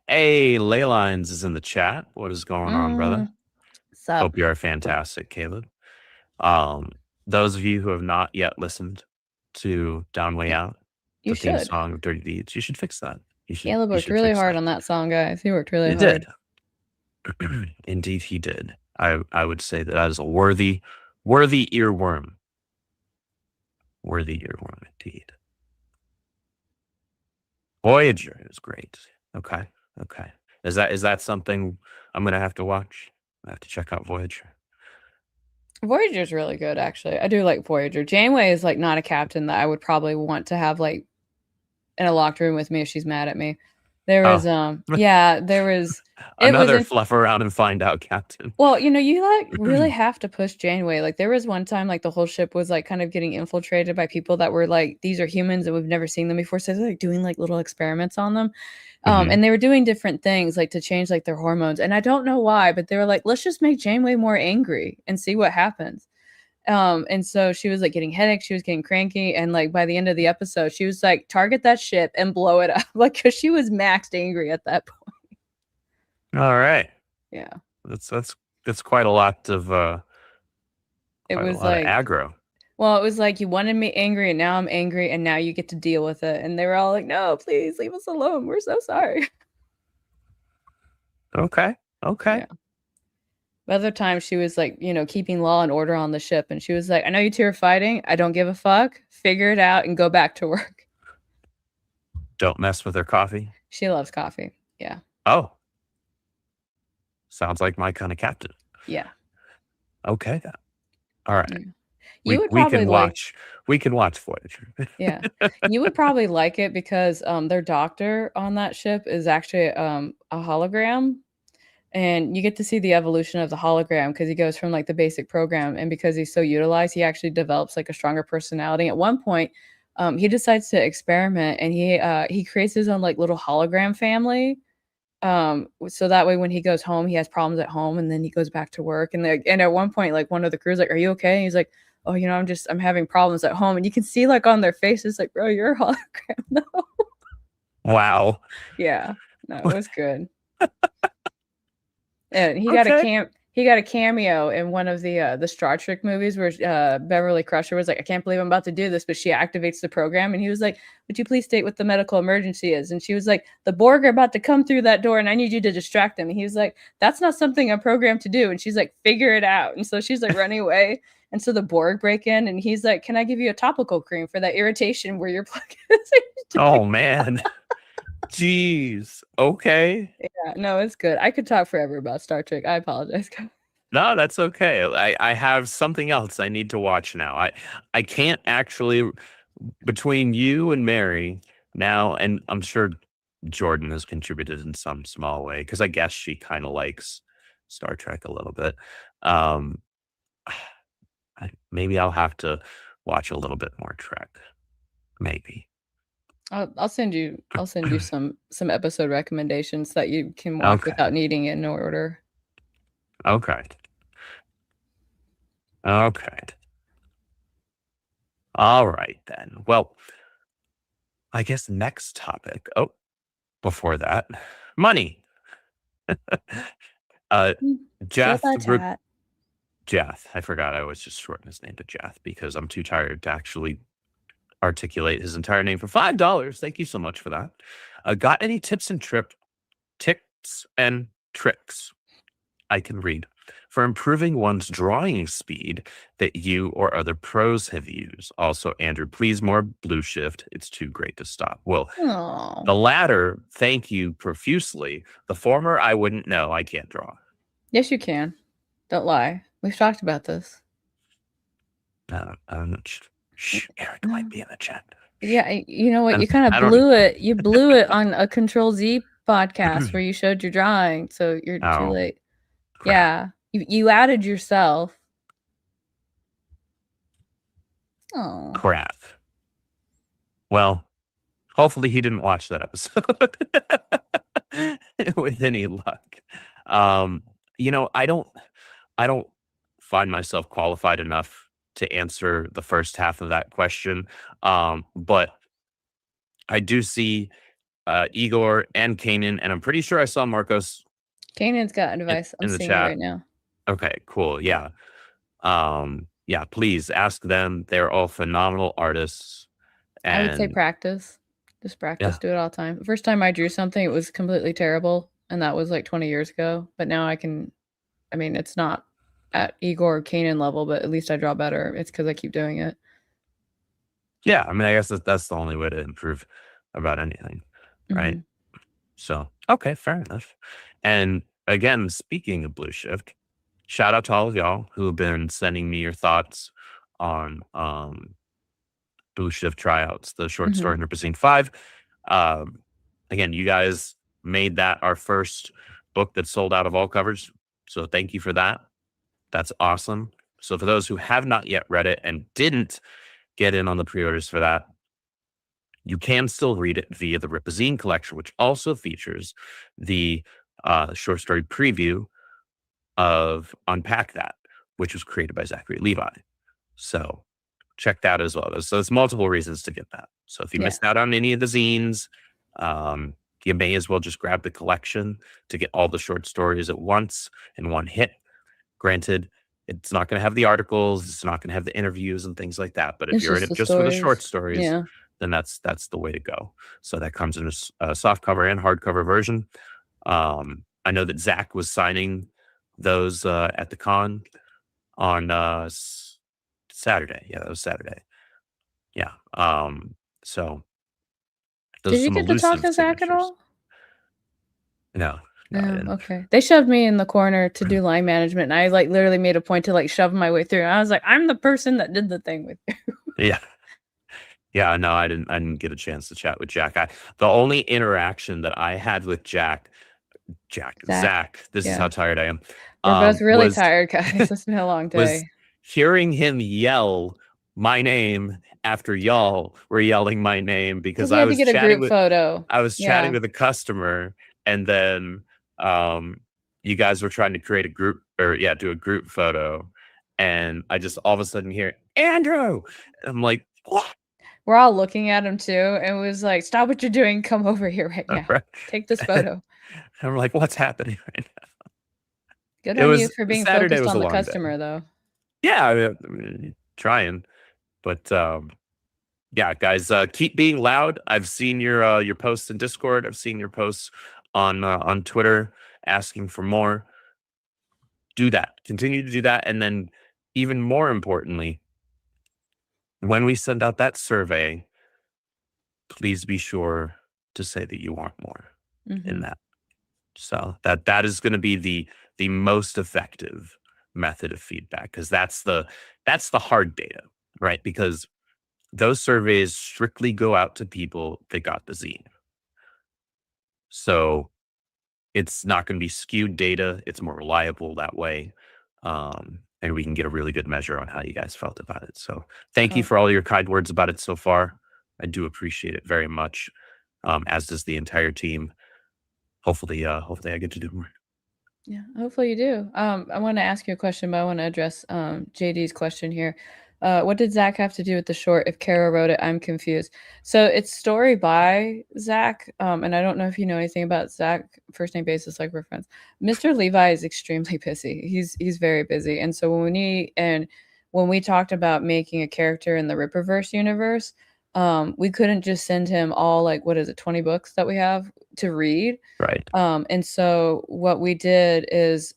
Hey, Leylines is in the chat. What is going on, brother? Sup? Hope you are fantastic, Caleb. Those of you who have not yet listened to Down Way Out, You the theme should. song of Dirty Deeds, you should fix that. Caleb worked really hard on that song, guys. He worked really He hard. did. Indeed, he did. I would say that is a worthy earworm. Worthy earworm, indeed. Voyager is great. Okay. Is that something I'm gonna have to watch? I have to check out Voyager. Voyager's really good, actually. I do like Voyager. Janeway is like not a captain that I would probably want to have like in a locked room with me if she's mad at me. There was there was another fluff around and find out captain. Well, you like really have to push Janeway. Like there was one time like the whole ship was like kind of getting infiltrated by people that were like, these are humans and we've never seen them before. So they're like doing like little experiments on them. And they were doing different things like to change like their hormones. And I don't know why, but they were like, let's just make Janeway more angry and see what happens. And so she was like getting headaches, she was getting cranky, and like by the end of the episode, she was like, target that ship and blow it up, like because she was maxed angry at that point. All right. Yeah. That's quite a lot of it was like aggro. Well, it was like you wanted me angry and now I'm angry and now you get to deal with it. And they were all like, no, please leave us alone. We're so sorry. Okay. Yeah. Other times she was like, keeping law and order on the ship. And she was like, I know you two are fighting. I don't give a fuck. Figure it out and go back to work. Don't mess with her coffee. She loves coffee. Yeah. Oh. Sounds like my kind of captain. Yeah. Okay. All right. Yeah. We can watch Voyager. Yeah. You would probably like it because their doctor on that ship is actually a hologram. And you get to see the evolution of the hologram because he goes from like the basic program, and because he's so utilized, he actually develops like a stronger personality. At one point, he decides to experiment, and he creates his own like little hologram family. So that way, when he goes home, he has problems at home, and then he goes back to work. And at one point, like one of the crew's like, "Are you okay?" And he's like, "Oh, I'm having problems at home." And you can see like on their faces, like, "Bro, you're a hologram." No. Wow. Yeah. No, it was good. And he got a cameo in one of the Star Trek movies where Beverly Crusher was like, I can't believe I'm about to do this, but she activates the program, and he was like, would you please state what the medical emergency is? And she was like, the Borg are about to come through that door and I need you to distract them. And he was like, that's not something I'm programmed to do. And she's like, figure it out. And so she's like running away. And so the Borg break in, and he's like, can I give you a topical cream for that irritation where your plug is? Oh man. Jeez. Okay. Yeah, no, it's good. I could talk forever about Star Trek. I apologize. No, that's okay. I have something else I need to watch now. I can't actually, between you and Mary now, and I'm sure Jordan has contributed in some small way because I guess she kind of likes Star Trek a little bit. Maybe I'll have to watch a little bit more Trek. Maybe. I'll send you some episode recommendations that you can watch without needing it in order. Okay. All right then. Well, I guess next topic. Oh, before that, money. Jeff Jath. I forgot I was just shortening his name to Jath because I'm too tired to actually articulate his entire name for $5. Thank you so much for that. Got any tips and tips and tricks I can read for improving one's drawing speed that you or other pros have used? Also, Andrew, please more blue shift. It's too great to stop. Well, Oh, the latter, thank you profusely. The former, I wouldn't know. I can't draw. yes, you can. Don't lie. We've talked about this. Eric might be in the chat. Yeah, you know what? And You kind I of don't- blew it. You blew it on a Control Z podcast where you showed your drawing, so you're too Oh, late. crap. Yeah, you added yourself. Oh, Crap. Well, hopefully he didn't watch that episode with any luck. You know, I don't find myself qualified enough to answer the first half of that question. But I do see Igor and Kanan, and I'm pretty sure I saw Marcos Kanan's got a device. I'm in the seeing it chat. right now. Okay, cool. Yeah. Yeah, please ask them. They're all phenomenal artists. I would say And practice. Just practice. Yeah. Do it all the time. The first time I drew something, it was completely terrible, and that was like 20 years ago. But now I mean, it's not at Igor or Kanan level, but at least I draw better. It's because I keep doing it. yeah, I mean, I guess that's the only way to improve about anything, right? Mhm. So, okay, fair enough. And again, speaking of Blue Shift, shout out to all of y'all who have been sending me your thoughts on Blue Shift tryouts, the short story Rippaverse 5. Again, you guys made that our first book that sold out of all covers. So thank you for that. That's awesome. So for those who have not yet read it and didn't get in on the pre-orders for that, you can still read it via the Rippazine collection, which also features the short story preview of Unpack That, which was created by Zachary Levi. So check that as well. So it's multiple reasons to get that. So if you missed out on any of the zines, you may as well just grab the collection to get all the short stories at once in one hit. Granted, it's not going to have the articles, it's not going to have the interviews and things like that. But if It's you're in just it the just for the short stories. stories, Yeah. then that's the way to go. So that comes in a soft cover and hardcover version. I know that Zach was signing those at the con on Saturday. Yeah, that was Saturday. Yeah. So Did you get to talk to Zach at all? No. I didn't. Okay. They shoved me in the corner to do line management, and I like literally made a point to like shove my way through. And I was like, I'm the person that did the thing with you. Yeah. Yeah, no, I didn't get a chance to chat with Jack. The only interaction that I had with Zach, this is how tired I am. We're both really tired, guys. It's been a long Was day. hearing him yell my name after y'all were yelling my name because We I had to was get a chatting group with photo. I was chatting with a customer, and then you guys were trying to create a group do a group photo, and I just all of a sudden hear Andrew. I'm like, what? We're all looking at him too, and was like, "Stop what you're doing. Come over here right now. Right. Take this photo." And I'm like, what's happening right now? Good It on was- you for being Saturday focused was on a the long day. customer, though. Yeah, I mean, trying, but yeah, guys, keep being loud. I've seen your posts in Discord. I've seen your posts on Twitter asking for more. Do that. Continue to do that, and then even more importantly, when we send out that survey, please be sure to say that you want more in that. So that is going to be the most effective method of feedback, because that's the hard data, right? Because those surveys strictly go out to people that got the zine. So it's not going to be skewed data. It's more reliable that way. And we can get a really good measure on how you guys felt about it. So thank you for all your kind words about it so far. I do appreciate it very much, as does the entire team. Hopefully I get to do more. Yeah, hopefully you do. I want to ask you a question, but I want to address JD's question here. What did Zach have to do with the short? If Kara wrote it, I'm confused. So it's story by Zach. And I don't know if you know anything about Zach, first name basis, like we're friends. Mr. Levi is extremely busy. He's very busy. And so when we talked about making a character in the Rippaverse universe, we couldn't just send him all, like, what is it, 20 books that we have to read. Right. And so what we did is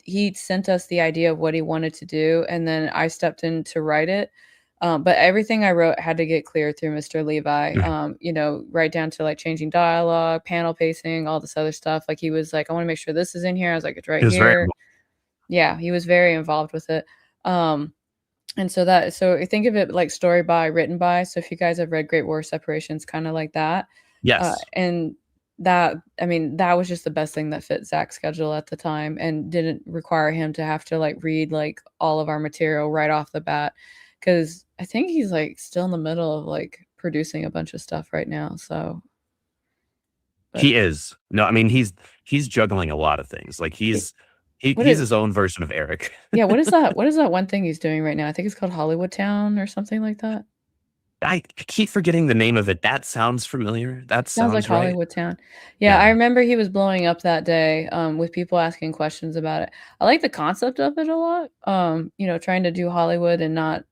he sent us the idea of what he wanted to do, and then I stepped in to write it. But everything I wrote had to get cleared through Mr. Levi, right down to like changing dialogue, panel pacing, all this other stuff. Like he was like, I want to make sure this is in here. I was like, it's right here. Yeah, he was very involved with it. And so I think of it like story by, written by. So if you guys have read Great War Separations, kind of like that. Yes. And that was just the best thing that fit Zach's schedule at the time and didn't require him to have to like read like all of our material right off the bat. Cause I think he's like still in the middle of like producing a bunch of stuff right now. So he is. No, I mean, he's juggling a lot of things. Like he's his own version of Eric. Yeah. What is that? What is that one thing he's doing right now? I think it's called Hollywood Town or something like that. I keep forgetting the name of it. That sounds familiar. That sounds like right. Hollywood Town. Yeah, I remember he was blowing up that day with people asking questions about it. I like the concept of it a lot. Trying to do Hollywood and not,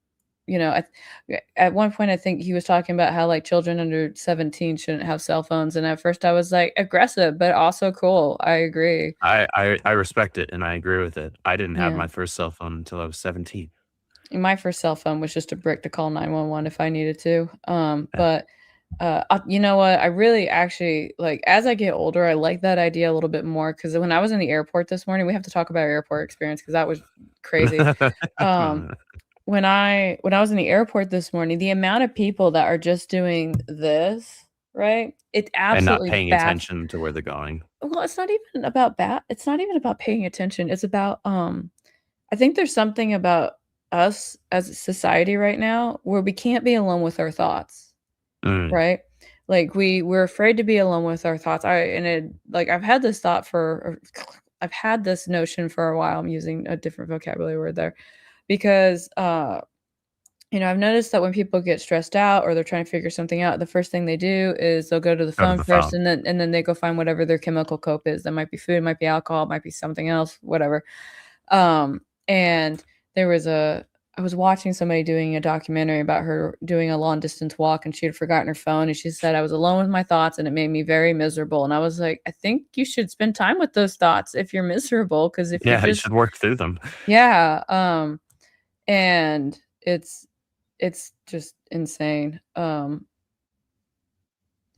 at one point I think he was talking about how like children under 17 shouldn't have cell phones. And at first I was like, aggressive, but also cool. I agree. I respect it and I agree with it. I didn't have my first cell phone until I was 17. My first cell phone was just a brick to call 911 if I needed to. But you know what? I really actually like, as I get older, I like that idea a little bit more. Cause when I was in the airport this morning, we have to talk about our airport experience because that was crazy. When I was in the airport this morning, the amount of people that are just doing this, right? It absolutely and not paying attention to where they're going. Well, it's not even about that. It's not even about paying attention. It's about I think there's something about us as a society right now where we can't be alone with our thoughts, right? Like we're afraid to be alone with our thoughts. I've had this I've had this notion for a while. I'm using a different vocabulary word there because I've noticed that when people get stressed out or they're trying to figure something out, the first thing they do is they'll go to the phone first, and then they go find whatever their chemical cope is. That might be food, might be alcohol, might be something else, whatever. And I was watching somebody doing a documentary about her doing a long distance walk, and she had forgotten her phone, and she said, I was alone with my thoughts and it made me very miserable. And I was like, I think you should spend time with those thoughts if you're miserable. Cause if you should work through them. Yeah. And it's just insane.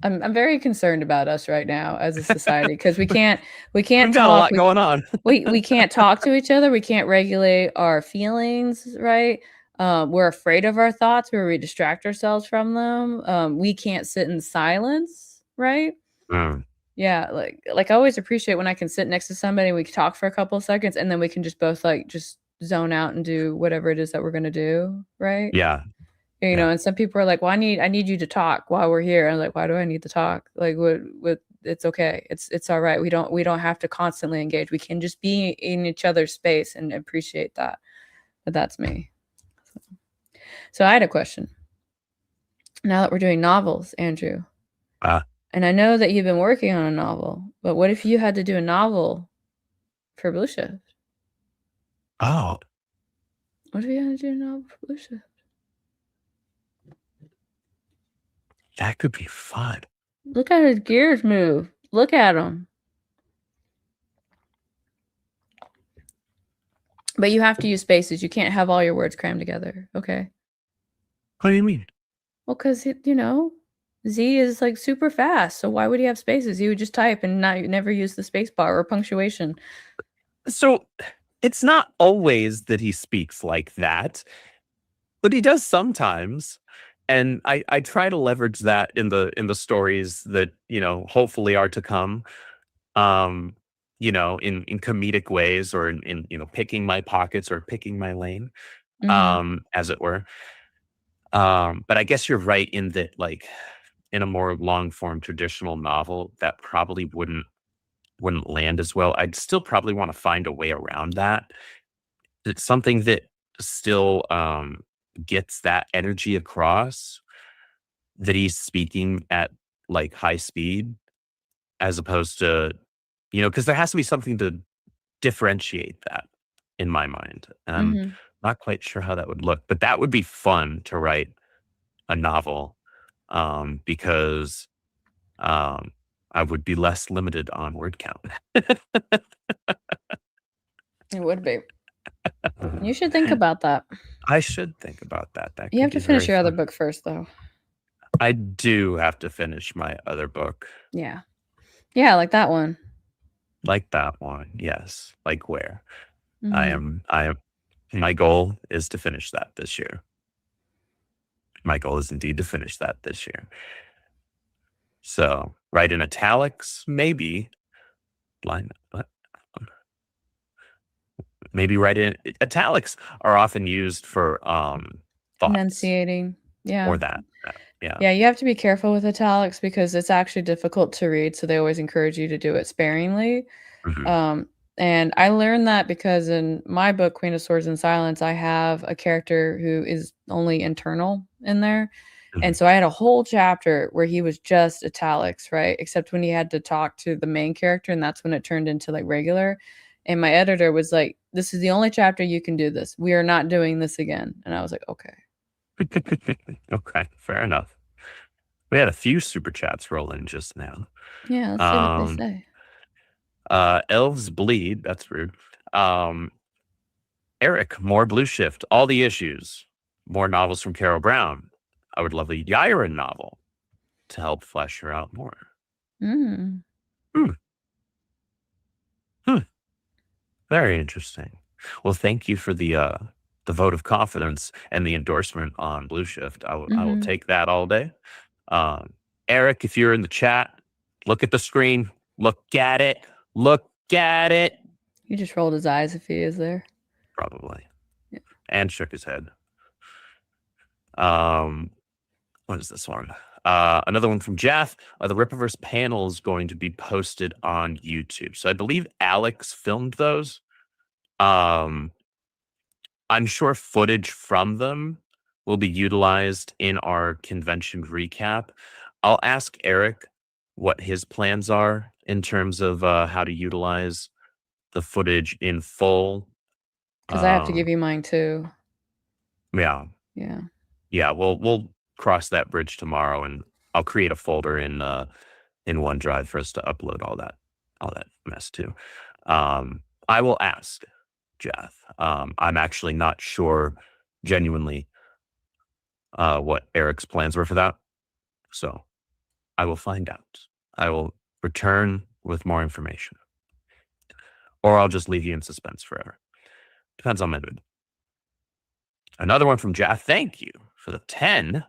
I'm very concerned about us right now as a society because we can't We've got a lot going on. we can't talk to each other. We can't regulate our feelings, right? We're afraid of our thoughts where we distract ourselves from them. We can't sit in silence, right? Yeah, like I always appreciate when I can sit next to somebody and we can talk for a couple of seconds and then we can just both like just zone out and do whatever it is that we're gonna do, right? Yeah. And some people are like, well, I need you to talk while we're here. I'm like, why do I need to talk? Like what it's okay. It's all right. We don't have to constantly engage. We can just be in each other's space and appreciate that. But that's me. So I had a question. Now that we're doing novels, Andrew. And I know that you've been working on a novel, but what if you had to do a novel for Blue Shift? Oh. What if you had to do a novel for Blue Shift? That could be fun. Look at his gears move. Look at him. But you have to use spaces. You can't have all your words crammed together. Okay. What do you mean? Well, because, Z is like super fast. So why would he have spaces? He would just type and never use the space bar or punctuation. So it's not always that he speaks like that, but he does sometimes. And I try to leverage that in the stories that, hopefully are to come, in comedic ways or in picking my pockets or picking my lane, as it were. But I guess you're right in that, like, in a more long form traditional novel, that probably wouldn't land as well. I'd still probably want to find a way around that. It's something that still gets that energy across, that he's speaking at like high speed, as opposed to, because there has to be something to differentiate that in my mind. And I'm Mhm. not quite sure how that would look, but that would be fun to write a novel, because I would be less limited on word count. It would be. You should think about that. I should think about that. That You could have to be finish very your other fun. book first, though. I do have to finish my other book. Yeah. Yeah, like that one. Like that one, yes. Like where? Mhm. My goal is to finish that this year. My goal is indeed to finish that this year. So, write in italics, maybe. Line, what? Maybe write in italics are often used for thoughts Enunciating. Yeah. or that. Yeah. Yeah, you have to be careful with italics because it's actually difficult to read, so they always encourage you to do it sparingly. Mhm. And I learned that because in my book, Queen of Swords and Silence, I have a character who is only internal in there. And Mhm. so I had a whole chapter where he was just italics, right? Except when he had to talk to the main character, and that's when it turned into like regular. And my editor was like, "This is the only chapter you can do this. We are not doing this again." And I was like, "Okay." Okay, fair enough. We had a few super chats roll in just now. Yeah, let's see what they Um, say. Elves Bleed, that's rude. Eric, more Blue Shift, all the issues, more novels from Carol Brown. I would love a Yaira novel to help flesh her out more. Mm. Hmm. Very interesting. Well, thank you for the vote of confidence and the endorsement on Blue Shift. I will Mhm. take that all day. Eric, if you're in the chat, look at the screen. Look at it. Look at it. He just rolled his eyes if he is there. Probably. Yeah. And shook his head. What is this one? Another one from Jeff. The Rippaverse panel is going to be posted on YouTube. So I believe Alex filmed those. I'm sure footage from them will be utilized in our convention recap. I'll ask Eric what his plans are in terms of how to utilize the footage in full. Because I have to give you mine too. Yeah. Yeah. Yeah, we'll cross that bridge tomorrow, and I'll create a folder in OneDrive for us to upload all that mess too. I will ask Jeff. I'm actually not sure genuinely what Eric's plans were for that. So I will find out. I will return with more information. Or I'll just leave you in suspense forever. Depends on my mood. Another one from Jeff. Thank you for the 10.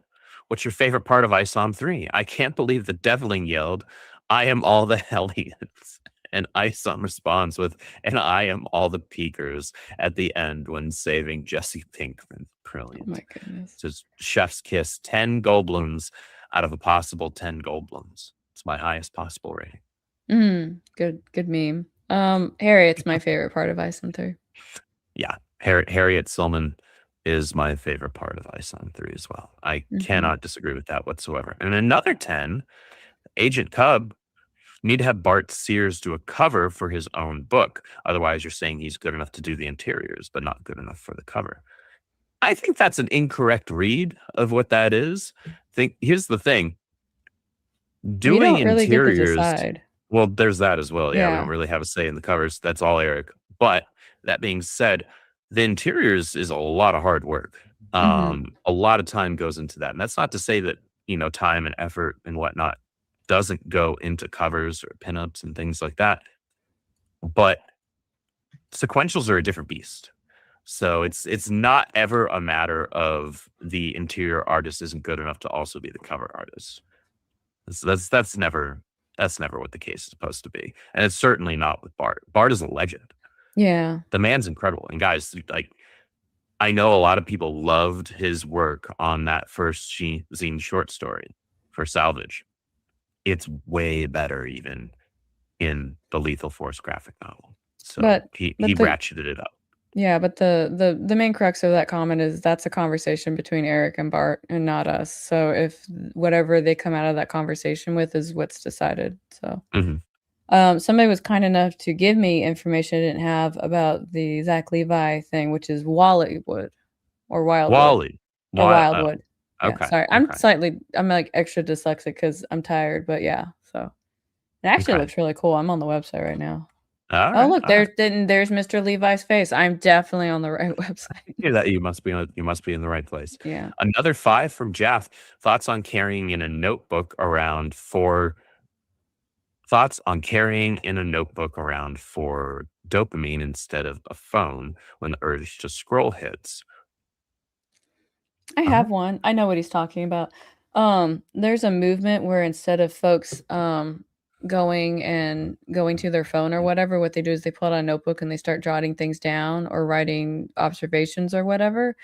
What's your favorite part of ISOM 3? I can't believe the Deviling yelled, "I am all the Hellions." And ISOM responds with, "And I am all the Peakers" at the end when saving Jesse Pinkman. Brilliant. Oh my goodness. Just chef's kiss, 10 Goldblums out of a possible 10 Goldblums. It's my highest possible rating. Good meme. Harriet's my favorite part of ISOM 3. Yeah, Harriet Silman is my favorite part of ISOM 3 as well. I cannot disagree with that whatsoever. And another 10, Agent Cub, need to have Bart Sears do a cover for his own book. Otherwise, you're saying he's good enough to do the interiors, but not good enough for the cover. I think that's an incorrect read of what that is. Here's the thing. Doing We don't really get to interiors, decide. well, there's that as well. Yeah, we Yeah. don't really have a say in the covers. That's all Eric. But that being said, the interiors is a lot of hard work. A lot of time goes into that. And that's not to say that, time and effort and whatnot doesn't go into covers or pinups and things like that. But sequentials are a different beast. So it's not ever a matter of the interior artist isn't good enough to also be the cover artist. That's never what the case is supposed to be. And it's certainly not with Bart. Bart is a legend. Yeah. The man's incredible. And guys, like, I know a lot of people loved his work on that first Zine short story for Salvage. It's way better even in the Lethal Force graphic novel. So But he the ratcheted it up. Yeah, but the main crux of that comment is that's a conversation between Eric and Bart and not us. So if whatever they come out of that conversation with is what's decided. So Mhm. somebody was kind enough to give me information I didn't have about the Zach Levi thing, which is Wallywood or Wildwood Wally. or Why? Wildwood. Yeah, Okay. sorry. Okay. I'm like extra dyslexic because I'm tired, but yeah. So it actually Okay. looks really cool. I'm on the website right now. All Oh, right. look, All right. there's Mr. Levi's face. I'm definitely on the right website. Yeah, that you must be in the right place. Yeah. Another 5 from Jeff. Thoughts on carrying in a notebook around for dopamine instead of a phone when the urge to scroll hits. I Uh-huh. have one. I know what he's talking about. There's a movement where instead of folks going to their phone or whatever, what they do is they pull out a notebook and they start jotting things down or writing observations or whatever.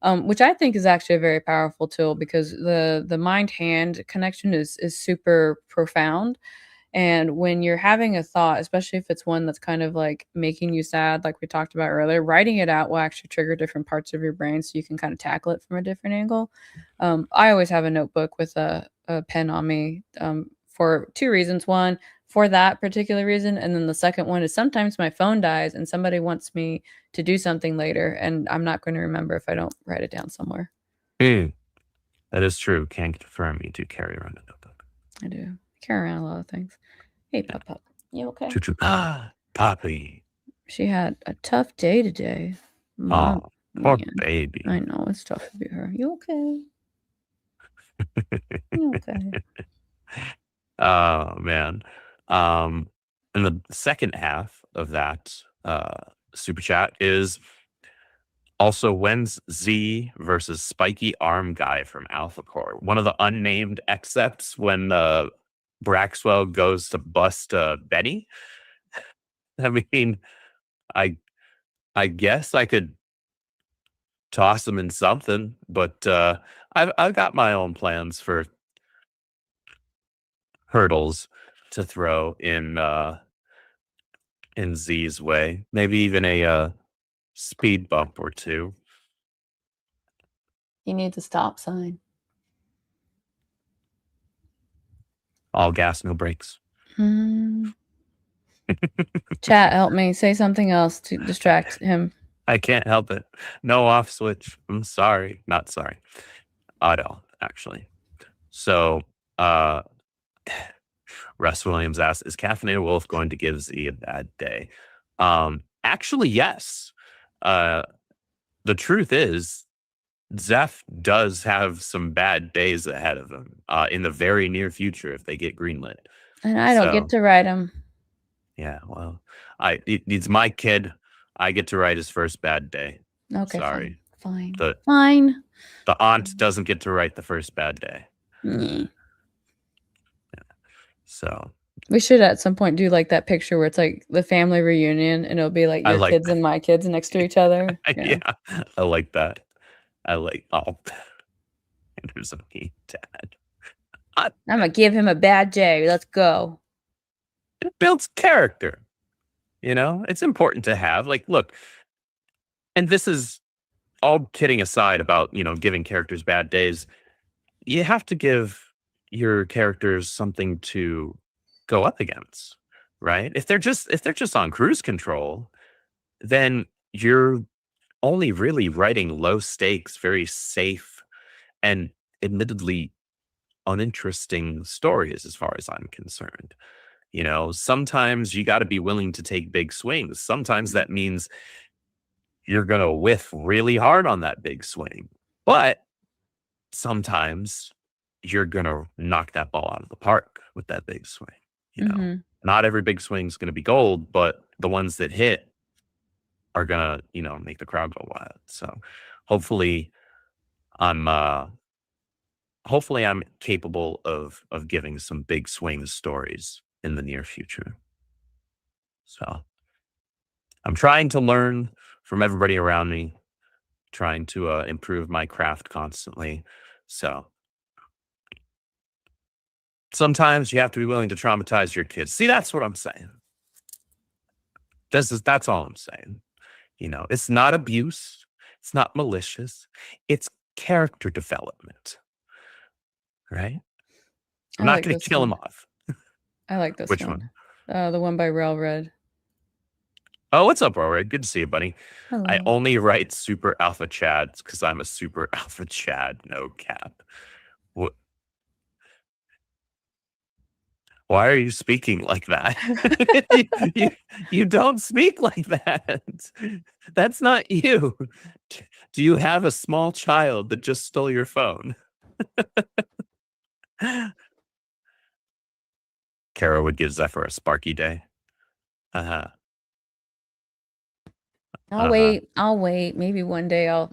Which I think is actually a very powerful tool because the mind hand connection is super profound. And when you're having a thought, especially if it's one that's kind of like making you sad, like we talked about earlier, writing it out will actually trigger different parts of your brain so you can kind of tackle it from a different angle. I always have a notebook with a pen on me for two reasons. One, for that particular reason. And then the second one is sometimes my phone dies and somebody wants me to do something later. And I'm not going to remember if I don't write it down somewhere. Mm, that is true. Can confirm you do carry around a notebook. I do. I carry around a lot of things. Hey, Yeah. Pup. You okay? Choo-choo. Poppy. She had a tough day today. Oh, poor Man, baby. I know it's tough to be her. You okay? You okay? Oh man. And the second half of that super chat is also when's Z versus Spiky Arm Guy from Alpha Core? One of the unnamed excepts when Braxwell goes to bust Benny. I mean, I I guess I could toss him in something, but I've got my own plans for hurdles to throw in Z's way. Maybe even a speed bump or two. You need the stop sign. All gas, no brakes. Chat, help me. Say something else to distract him. I can't help it. No off switch. I'm sorry. Not sorry. Auto, actually. So Russ Williams asks, is Caffeinated Wolf going to give Z a bad day? Actually, yes. The truth is, Zeph does have some bad days ahead of him in the very near future if they get greenlit. And I don't get to write him. Yeah, well, he's my kid. I get to write his first bad day. Okay, sorry. Fine. Fine. The aunt doesn't get to write the first bad day. Mm. Yeah. So we should at some point do like that picture where it's like the family reunion and it'll be like your kids and my kids next to each other. Yeah, I like that. There's a mean dad. I'm gonna give him a bad day. Let's go. It builds character. You know, it's important to have look, and this is all kidding aside about, giving characters bad days. You have to give your characters something to go up against, right? If they're just on cruise control, then you're only really writing low stakes, very safe, and admittedly uninteresting stories as far as I'm concerned. Sometimes you got to be willing to take big swings. Sometimes that means you're going to whiff really hard on that big swing. But sometimes you're going to knock that ball out of the park with that big swing. Not every big swing is going to be gold, but the ones that hit are going to, make the crowd go wild. So hopefully I'm capable of giving some big swing stories in the near future. So I'm trying to learn from everybody around me, trying to improve my craft constantly. So sometimes you have to be willing to traumatize your kids. See, that's what I'm saying. That's all I'm saying. It's not abuse. It's not malicious. It's character development, right? I'm I not like going this to kill him one. off. I like this Which one. one? The one by Railred. Oh, what's up, Rory? Good to see you, buddy. I Hello. only write super alpha chads because I'm a super alpha chad. No cap. What? Why are you speaking like that? you don't speak like that. That's not you. Do you have a small child that just stole your phone? Kara would give Zephyr a sparky day. Uh-huh. I'll wait. I'll wait. Maybe one day I'll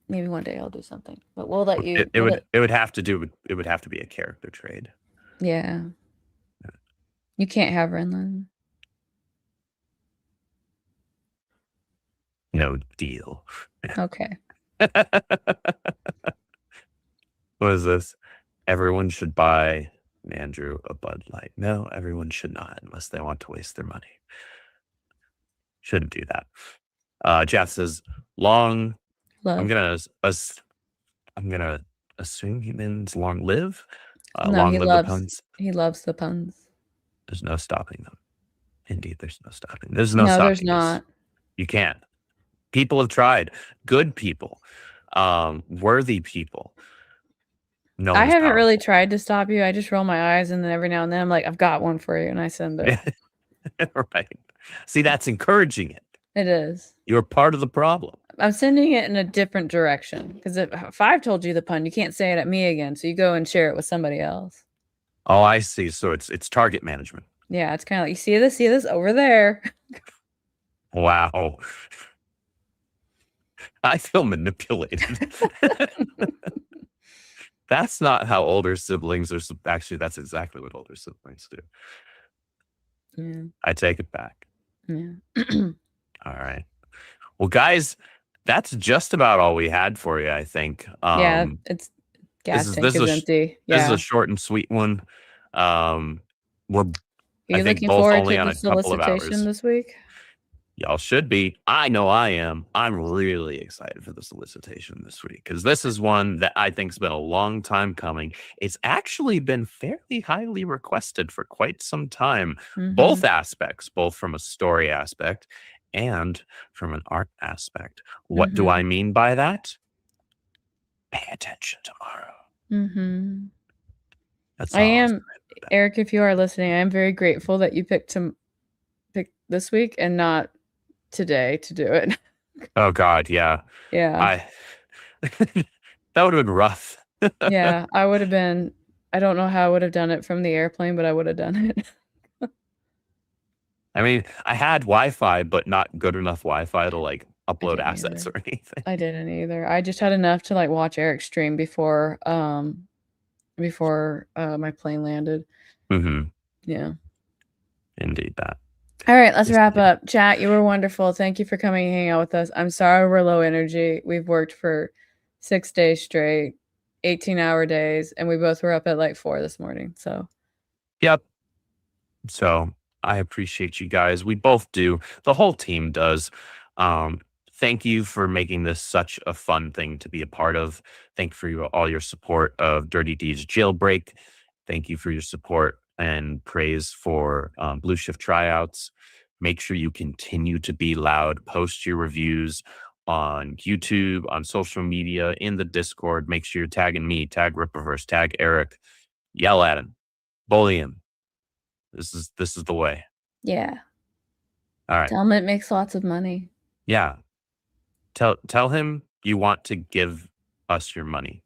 do something. But we'll let you. It would have to be a character trade. Yeah. You can't have Renlin. No deal. Okay. What is this? Everyone should buy Andrew a Bud Light. No, everyone should not unless they want to waste their money. Shouldn't do that. Jeff says, long. Love. I'm gonna assume he means long live. No, long he live loves the puns. He loves the puns. There's no stopping them. Indeed, there's no stopping. There's no stopping. No, there's not. You can't. People have tried. Good people, worthy people. No, I haven't really tried to stop you. I just roll my eyes, and then every now and then I'm like, I've got one for you, and I send it. Right. See, that's encouraging it. It is. You're part of the problem. I'm sending it in a different direction because if I've told you the pun, you can't say it at me again. So you go and share it with somebody else. Oh, I see. So it's target management. Yeah, it's kind of like, you see this over there. Wow. I feel manipulated. That's not how older siblings are. Actually, that's exactly what older siblings do. Yeah. I take it back. Yeah. All right. Well, guys, that's just about all we had for you, I think. Yeah, it's gas tank is empty. This is a short and sweet one. We're Are you looking forward to the solicitation this week? Y'all should be. I know I am. I'm really excited for the solicitation this week because this is one that I think's been a long time coming. It's actually been fairly highly requested for quite some time. Both aspects, both from a story aspect and from an art aspect. What do I mean by that? Pay attention tomorrow. That's all I am, Eric, if you are listening, I am very grateful that you picked this week and not today to do it. Oh God, yeah. Yeah. That would have been rough. Yeah, I would have been. I don't know how I would have done it from the airplane, but I would have done it. I mean, I had Wi-Fi, but not good enough Wi-Fi to like upload assets or anything. I didn't either. I just had enough to like watch Eric stream before my plane landed. Yeah. Indeed that. All right, let's wrap up. Chat, you were wonderful. Thank you for coming and hanging out with us. I'm sorry we're low energy. We've worked for 6 days straight, 18-hour days, and we both were up at like 4 this morning. So, yep. So I appreciate you guys. We both do. The whole team does. Thank you for making this such a fun thing to be a part of. Thank you for all your support of Dirty D's Jailbreak. Thank you for your support and praise for Blue Shift tryouts. Make sure you continue to be loud. Post your reviews on YouTube, on social media, in the Discord. Make sure you're tagging me, tag Rippaverse, tag Eric. Yell at him, bully him. This is the way. Yeah. All right. Tell him it makes lots of money. Yeah. Tell him you want to give us your money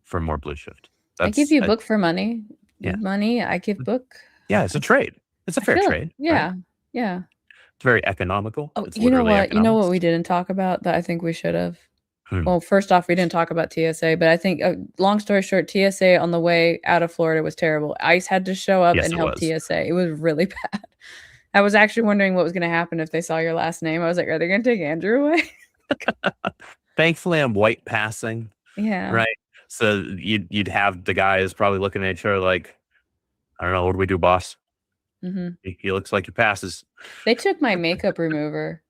for more Blue Shift. I give you book for money. Yeah. Money, I give book. Yeah, it's a trade. It's a fair trade. Yeah. Right? Yeah. It's very economical. Oh, you know what? You know what we didn't talk about that I think we should have? Well, first off, we didn't talk about TSA, but I think, long story short, TSA on the way out of Florida was terrible. ICE had to show up and help TSA. It was really bad. I was actually wondering what was going to happen if they saw your last name. I was like, are they going to take Andrew away? Thankfully, I'm white passing. Yeah. Right. So you'd have the guys probably looking at each other like, I don't know, what do we do, boss? He looks like he passes. They took my makeup remover.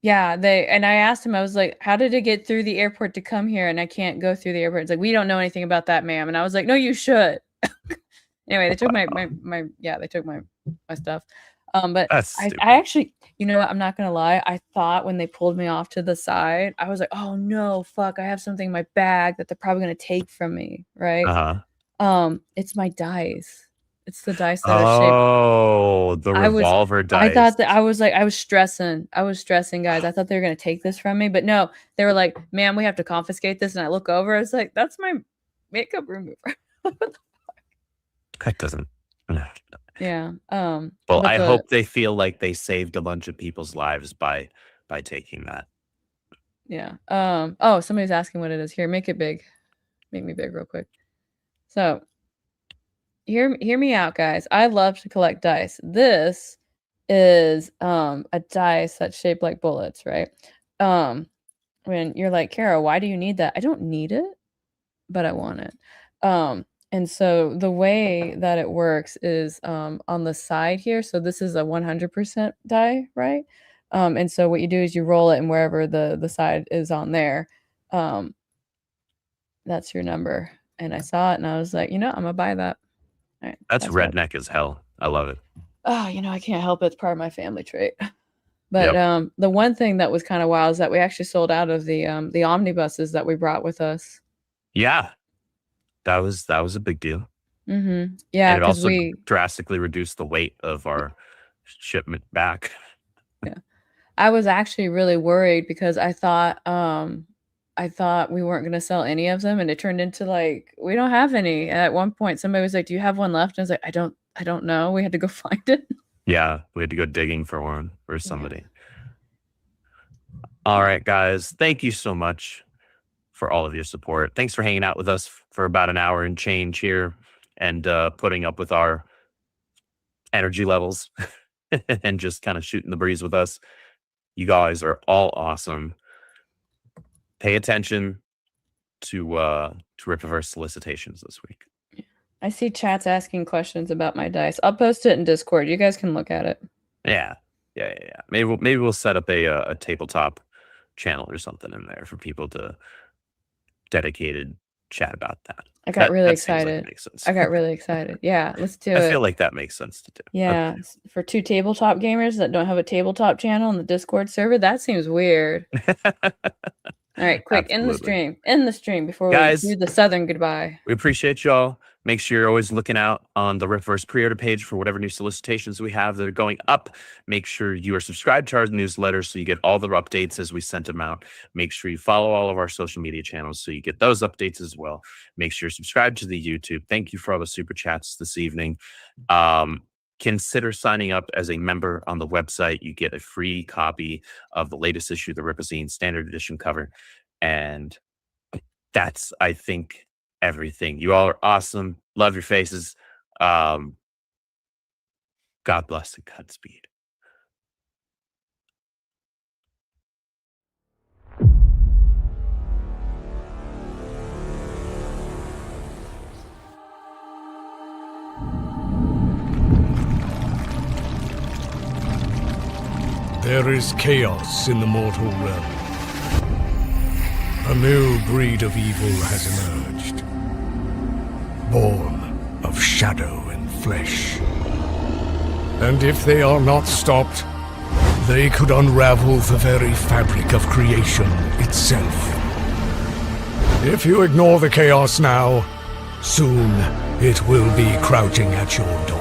Yeah, and I asked him, I was like, how did it get through the airport to come here and I can't go through the airport? It's like, we don't know anything about that, ma'am. And I was like, no, you should. Anyway, they took my they took my stuff. But That's stupid. I actually, you know what, I'm not gonna lie, I thought when they pulled me off to the side, I was like, oh no, fuck, I have something in my bag that they're probably gonna take from me, right? It's my dice. It's the dice that are shaped. Oh, the revolver dice. I thought that I was stressing. I was stressing, guys. I thought they were gonna take this from me, but no, they were like, ma'am, we have to confiscate this. And I look over, I was like, that's my makeup remover. That doesn't. Yeah. Well, I hope they feel like they saved a bunch of people's lives by taking that. Yeah. Oh, somebody's asking what it is. Here, make it big. Make me big real quick. So hear me out, guys. I love to collect dice. This is a dice that's shaped like bullets, right? When you're like, Kara, why do you need that? I don't need it, but I want it. And so the way that it works is on the side here. So this is a 100% die, right? And so what you do is you roll it, and wherever the side is on there, that's your number. And I saw it, and I was like, I'm gonna buy that. All right, that's redneck as hell. I love it. Oh, I can't help it. It's part of my family trait. But the one thing that was kind of wild is that we actually sold out of the omnibuses that we brought with us. Yeah. That was a big deal. Mm-hmm. Yeah, and it also drastically reduced the weight of our shipment back. Yeah, I was actually really worried because I thought we weren't going to sell any of them, and it turned into like we don't have any. And at one point, somebody was like, "Do you have one left?" And I was like, "I don't know." We had to go find it. Yeah, we had to go digging for one for somebody. Yeah. All right, guys, thank you so much for all of your support. Thanks for hanging out with us for about an hour and change here and putting up with our energy levels and just kind of shooting the breeze with us. You guys are all awesome. Pay attention to Rippaverse solicitations this week. I see chats asking questions about my dice. I'll post it in Discord. You guys can look at it. Yeah. Maybe we'll set up a tabletop channel or something in there for people to dedicated chat about that. I got really excited. Like I got really excited. Yeah, let's do it. I feel like that makes sense to do. Yeah, for 2 tabletop gamers that don't have a tabletop channel in the Discord server, that seems weird. All right, quick, end the stream before we do the Southern goodbye. We appreciate y'all. Make sure you're always looking out on the Rippaverse pre-order page for whatever new solicitations we have that are going up. Make sure you are subscribed to our newsletter so you get all the updates as we send them out. Make sure you follow all of our social media channels so you get those updates as well. Make sure you're subscribed to the YouTube. Thank you for all the super chats this evening. Consider signing up as a member on the website. You get a free copy of the latest issue of the Rippazine Standard Edition cover. And that's, I think, everything. You all are awesome. Love your faces. God bless and Godspeed. There is chaos in the mortal realm. A new breed of evil has emerged. Born of shadow and flesh. And if they are not stopped, they could unravel the very fabric of creation itself. If you ignore the chaos now, soon it will be crouching at your door.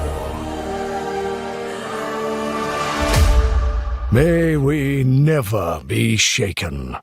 May we never be shaken.